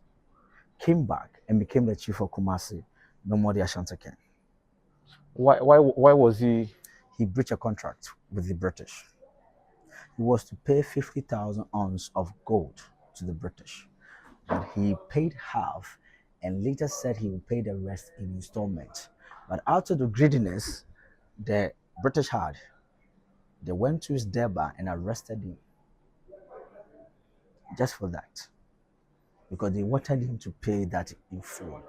came back and became the chief of Kumasi, no more the Ashanti king. Why was he? He breached a contract with the British. He was to pay 50,000 ounces of gold to the British, but he paid half and later said he would pay the rest in installments. But out of the greediness the British had, they went to his debtor and arrested him just for that, because they wanted him to pay that in full.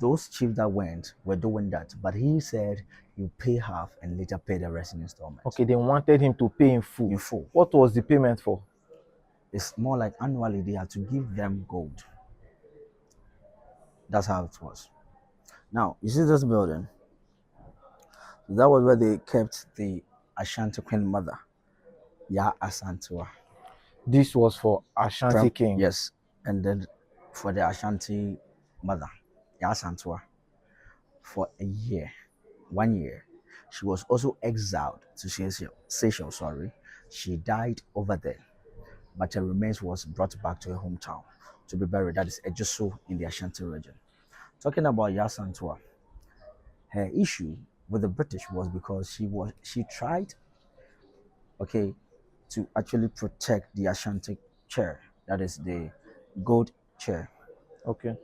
Those chiefs that went were doing that, but he said he'll pay half and later pay the rest in installments. Okay, they wanted him to pay in full. In full. What was the payment for? It's more like annually they had to give them gold. That's how it was. Now, you see this building? That was where they kept the Ashanti Queen Mother, Ya Asantua. This was for Ashanti King. Yes, and then for the Ashanti Mother, Ya Asantua, for a year, 1 year. She was also exiled to Seychelles, sorry. She died over there, but her remains was brought back to her hometown to be buried. That is Ejisu in the Ashanti region. Talking about Ya Asantua, her issue with the British was because she tried, okay, to actually protect the Ashanti chair, that is the gold chair. Okay.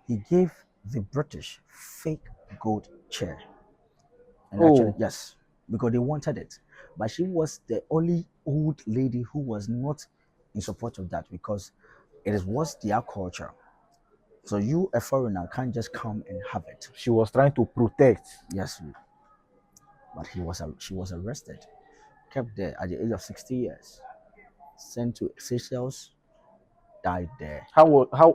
He gave the British fake gold chair. And Oh. actually, yes, because they wanted it. But she was the only old lady who was not in support of that, because it was their culture. So you, a foreigner, can't just come and have it. She was trying to protect. Yes, but she was arrested, kept there at the age of 60 years, sent to Seychelles, died there. How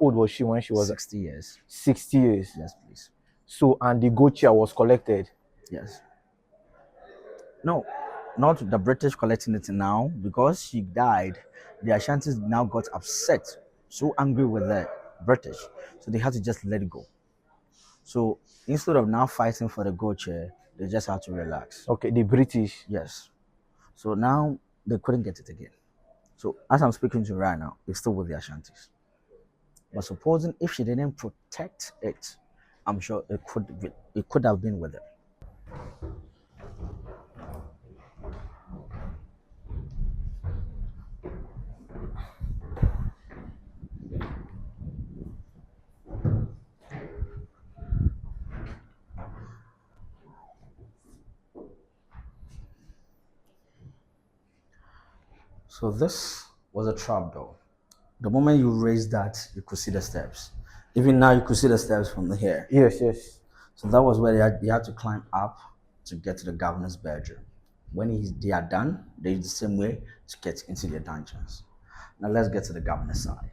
old was she when she was 60 years. 60 years? Yes, please. So, and the gold chair was collected? Yes. No, not the British collecting it now, because she died. The Ashantis now got upset, so angry with the British, so they had to just let it go. So instead of now fighting for the gold chair, they just had to relax. Okay, the British. Yes. So now they couldn't get it again. So as I'm speaking to you right now, it's still with the Ashantis. But supposing if she didn't protect it, I'm sure it could have been with her. So this was a trap door. The moment you raised that, you could see the steps. Even now, you could see the steps from here. Yes, yes. So that was where they had to climb up to get to the governor's bedroom. When they are done, they use the same way to get into their dungeons. Now let's get to the governor's side.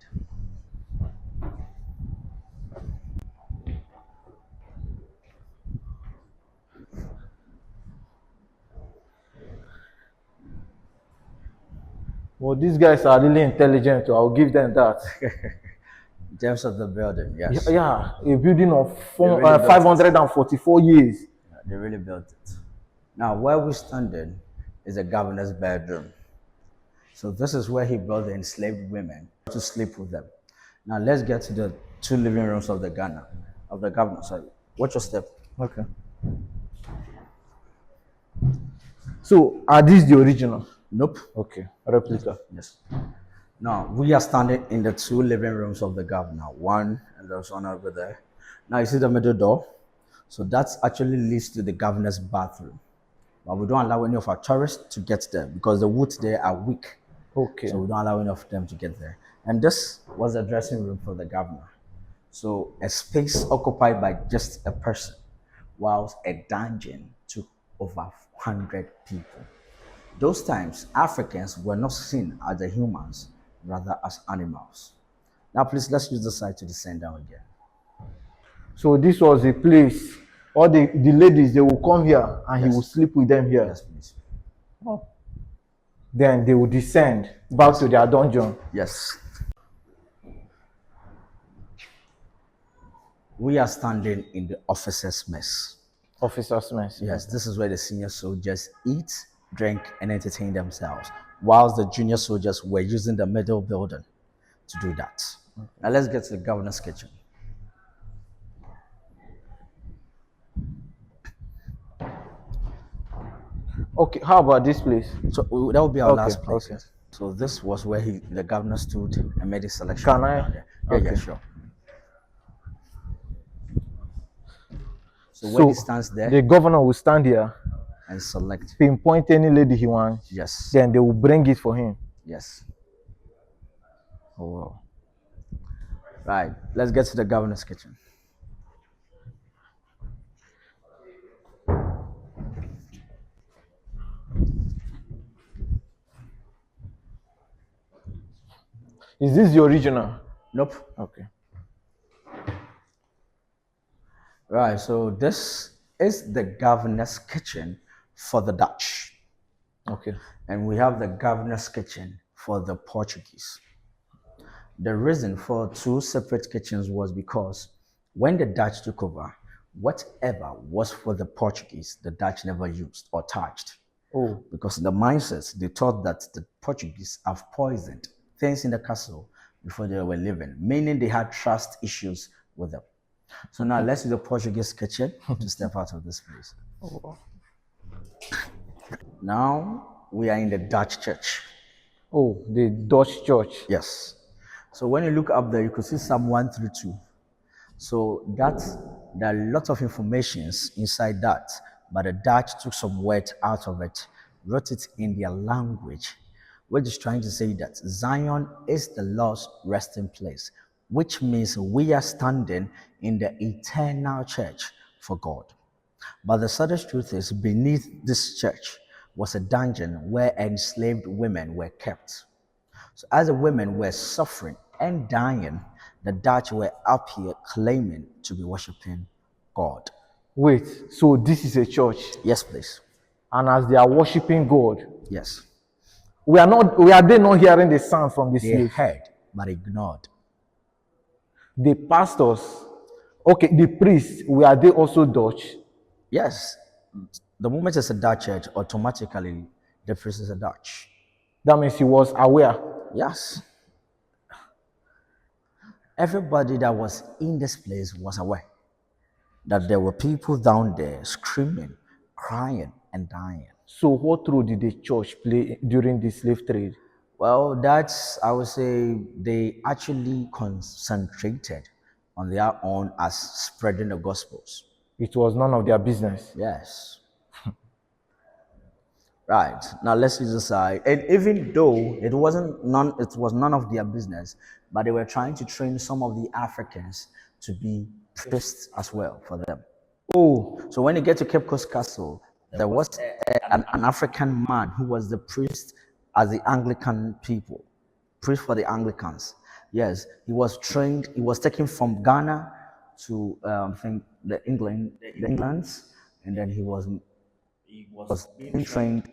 Well, these guys are really intelligent, so I'll give them that. In terms of the building, yes. Yeah, a building of really built it. 544 years. Yeah, they really built it. Now, where we're standing is the governor's bedroom. So this is where he brought the enslaved women to sleep with them. Now let's get to the two living rooms of the governor. Sorry, watch your step. Okay. So, are these the original? Nope. Okay, replica. Yes. Now we are standing in the two living rooms of the governor. One, and there's one over there. Now you see the middle door. So that actually leads to the governor's bathroom. But we don't allow any of our tourists to get there because the woods there are weak. Okay. So we don't allow any of them to get there. And this was the dressing room for the governor. So a space occupied by just a person, whilst a dungeon took over 100 people. Those times, Africans were not seen as the humans, rather as animals. Now please, let's use the side to descend down again. So this was a place, all the ladies, they will come here and he will sleep with them here. Yes, please. Oh. Then they will descend back to their dungeon. Yes. We are standing in the officers' mess. Officers' mess. Yes, this is where the senior soldiers eat, drink, and entertain themselves, whilst the junior soldiers were using the middle building to do that. Okay. Now let's get to the governor's kitchen. Okay, how about this place? So that will be our last place. Okay. So this was where the governor stood and made his selection. Can I? Yeah, okay. Yeah, sure. So when he stands there, the governor will stand here and select, pinpoint any lady he wants. Yes. Then they will bring it for him. Yes. Oh, wow. Right. Let's get to the governor's kitchen. Is this the original? Nope. Okay. Right, so this is the governor's kitchen for the Dutch. Okay. And we have the governor's kitchen for the Portuguese. The reason for two separate kitchens was because when the Dutch took over, whatever was for the Portuguese, the Dutch never used or touched. Oh. Because in the mindsets, they thought that the Portuguese have poisoned things in the castle before they were leaving, meaning they had trust issues with them. So now let's use the Portuguese kitchen to step out of this place. Oh. Now we are in the Dutch church. Oh, the Dutch church. Yes. So when you look up there, you could see Psalm 1 through 2. So there are lots of informations inside that, but the Dutch took some words out of it, wrote it in their language, which is trying to say that Zion is the Lord's resting place, which means we are standing in the eternal church for God. But the saddest truth is, beneath this church was a dungeon where enslaved women were kept. So as the women were suffering and dying, the Dutch were up here claiming to be worshiping God. Wait, so this is a church? Yes, please. And as they are worshiping God? Yes. Are they not hearing the sound from the slaves? They heard, but ignored. The pastors, okay, the priests, were they also Dutch? Yes. The moment it's a Dutch church, automatically the priest is a Dutch. That means he was aware? Yes. Everybody that was in this place was aware that there were people down there screaming, crying, and dying. So what role did the church play during the slave trade? Well, I would say they actually concentrated on their own as spreading the gospels. It was none of their business. Yes. Right. Now let's use this side. And even though it was none of their business, but they were trying to train some of the Africans to be priests as well for them. Oh, So when you get to Cape Coast Castle, there was an African man who was the priest as the Anglican people, priest for the Anglicans. Yes, he was trained. He was taken from Ghana to I think the Englands, and then he was being trained,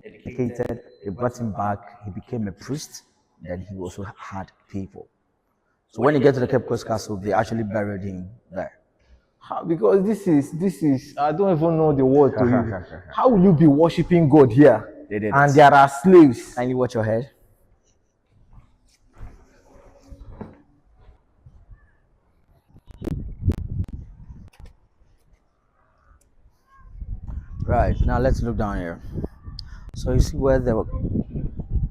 educated. They brought him back. He became a priest. Then he also had people. So when you get to the Cape Coast Castle, they actually buried him there. because this is I don't even know the word to use. How will you be worshiping God here? They did And it. there are slaves. Kindly watch your head. Right, now let's look down here. So you see where the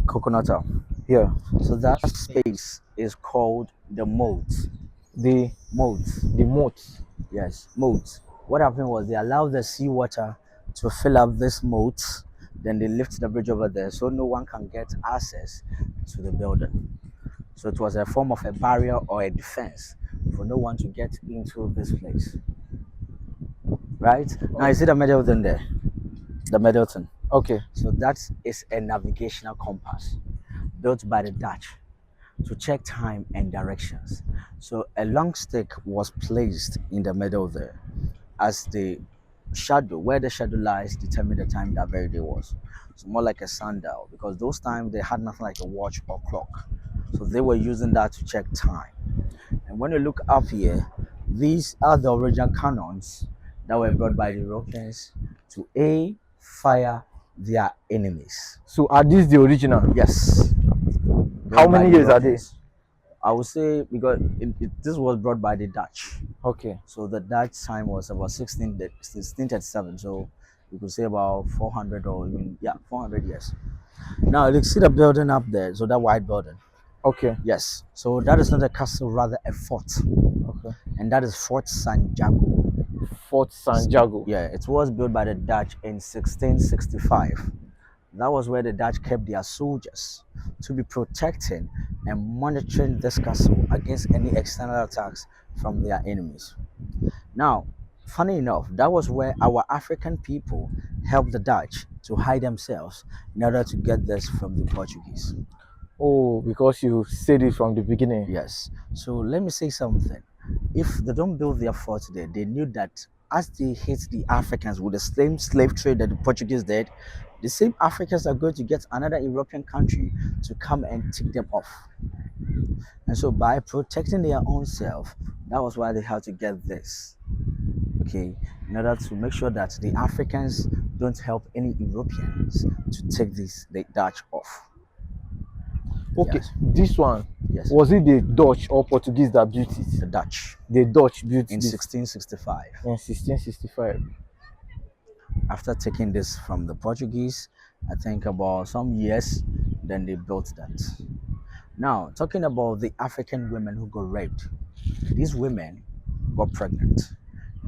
coconut are? Yeah. So that space is called the moat. The Moat. the moat. Yes, moat. What happened was they allowed the seawater to fill up this moat, then they lift the bridge over there so no one can get access to the building. So it was a form of a barrier or a defense for no one to get into this place. Right? Now you see the Middleton there? The Middleton. Okay. So that is a navigational compass built by the Dutch to check time and directions. So a long stick was placed in the middle there as the shadow, where the shadow lies, determined the time that very day was. So more like a sundial, because those times they had nothing like a watch or clock. So they were using that to check time. And when you look up here, these are the original cannons that were brought by the Europeans to fire their enemies. So are these the original? Yes. How Brought by many the years are they? Europeans. I would say because this was brought by the Dutch. Okay. So the Dutch time was about 1637. So you could say about 400 or even, 400 years. Now you see the building up there. So that white building. Okay. Yes. So that is not a castle, rather a fort. Okay. And that is Fort Santiago. Fort Santiago. Yeah, it was built by the Dutch in 1665. That was where the Dutch kept their soldiers to be protecting and monitoring this castle against any external attacks from their enemies. Now, funny enough, that was where our African people helped the Dutch to hide themselves in order to get this from the Portuguese. Oh, because you said it from the beginning. Yes. So let me say something. If they don't build their fort there, they knew that as they hit the Africans with the same slave trade that the Portuguese did, the same Africans are going to get another European country to come and take them off. And so by protecting their own self, that was why they had to get this. Okay, in order to make sure that the Africans don't help any Europeans to take the Dutch off. Okay, Yes. this one, Yes. was it the Dutch or Portuguese that built The it? Dutch The Dutch built in this 1665. in 1665. After taking this from the Portuguese, I think about some years, then they built that. Now, talking about the African women who got raped, these women got pregnant.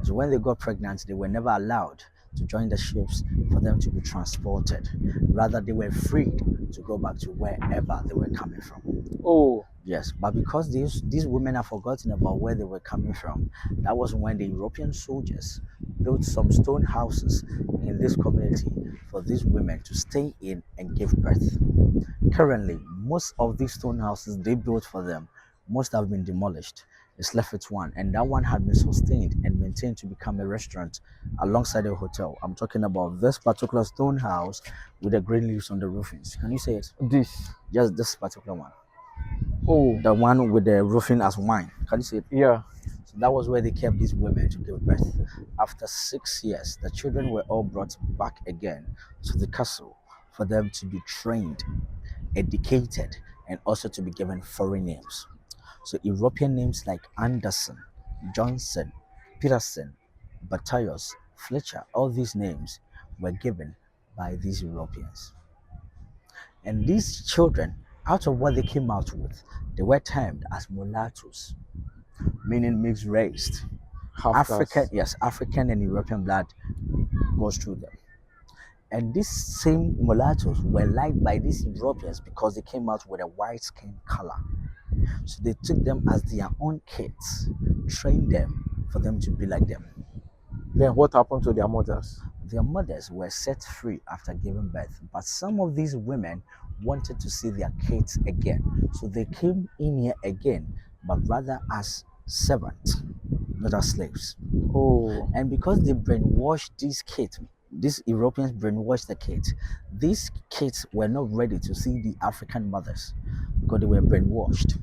So when they got pregnant, they were never allowed to join the ships for them to be transported. Rather, they were freed to go back to wherever they were coming from. Oh, Yes, but because these women have forgotten about where they were coming from, that was when the European soldiers built some stone houses in this community for these women to stay in and give birth. Currently, most of these stone houses they built for them, most have been demolished. It's left with one, and that one had been sustained and maintained to become a restaurant alongside a hotel. I'm talking about this particular stone house with the green leaves on the roofings. Can you say it? this. Just this particular one. Oh, The one with the roofing as wine. Can you see it? yeah. So that was where they kept these women to give birth. After 6 years, the children were all brought back again to the castle for them to be trained, educated, and also to be given foreign names. So European names like Anderson, Johnson, Peterson, Bataillus, Fletcher, all these names were given by these Europeans. And these children, out of what they came out with, they were termed as mulattoes, meaning mixed race. Half African, caste. yes, African and European blood goes through them. And these same mulattoes were liked by these Europeans because they came out with a white skin color. So they took them as their own kids, trained them for them to be like them. Then what happened to their mothers? Their mothers were set free after giving birth, but some of these women wanted to see their kids again. So they came in here again, but rather as servants, not as slaves. Oh, And because they brainwashed these kids, these Europeans brainwashed the kids, these kids were not ready to see the African mothers because they were brainwashed.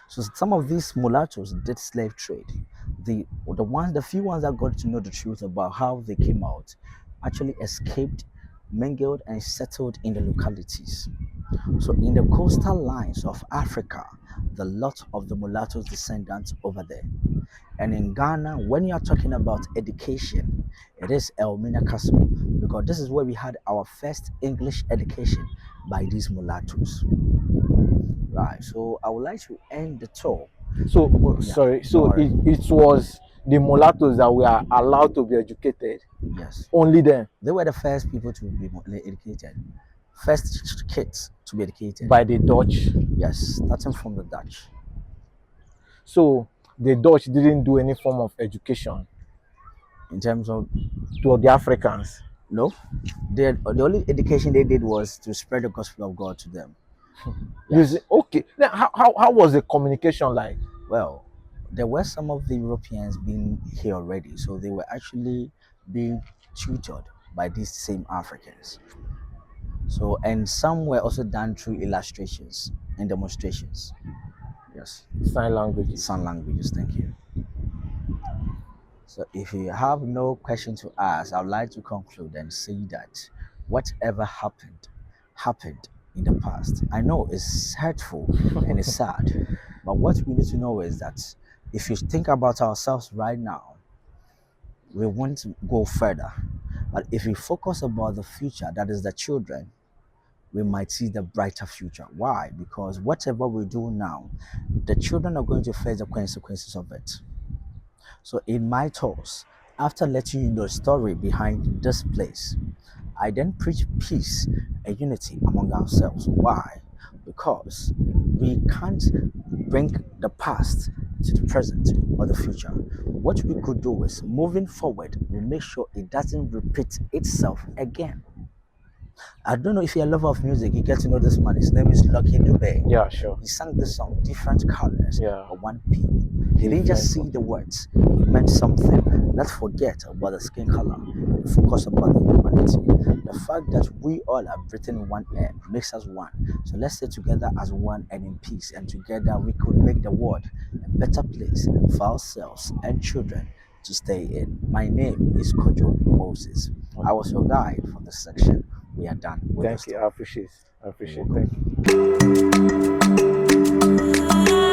So some of these mulattoes did slave trade. The few ones that got to know the truth about how they came out actually escaped, mingled, and settled in the localities. So in the coastal lines of Africa, the lot of the mulattoes descendants over there. And in Ghana, when you are talking about education, it is Elmina Castle, because this is where we had our first English education by these mulattoes. Right. So I would like to end the tour. so Yeah, sorry. So don't worry. it was the mulattoes that were allowed to be educated. Yes. Only then, They were the first people to be educated. First kids to be educated. by the Dutch. Yes, starting from the Dutch. So the Dutch didn't do any form of education In terms of to the Africans. no, the only education they did was to spread the gospel of God to them. Yes. Okay. Then how was the communication like? Well, there were some of the Europeans being here already, so they were actually being tutored by these same Africans. So, and some were also done through illustrations and demonstrations. Yes, Sign languages. sign languages. Thank you. So, if you have no question to ask, I'd like to conclude and say that whatever happened, happened in the past. I know it's hurtful and it's sad, but what we need to know is that if you think about ourselves right now, we want to go further. But if we focus about the future, that is the children, we might see the brighter future. Why? Because whatever we do now, the children are going to face the consequences of it. So in my talks, after letting you know the story behind this place, I then preach peace and unity among ourselves. Why? Because we can't bring the past to the present or the future. What we could do is, moving forward, we make sure it doesn't repeat itself again. I don't know if you're a lover of music, you get to know this man. His name is Lucky Dube. Yeah, sure. He sang this song, Different Colors, Yeah. but one people. He didn't just sing the words, he meant something. Let's forget about the skin color and focus about the humanity. The fact that we all are breathing in one air makes us one. So let's stay together as one and in peace, and together we could make the world a better place for ourselves and children to stay in. My name is Kojo Moses. I was your guide for this section. We are done with Thank this you. talk. I appreciate it. You're welcome. Thank you.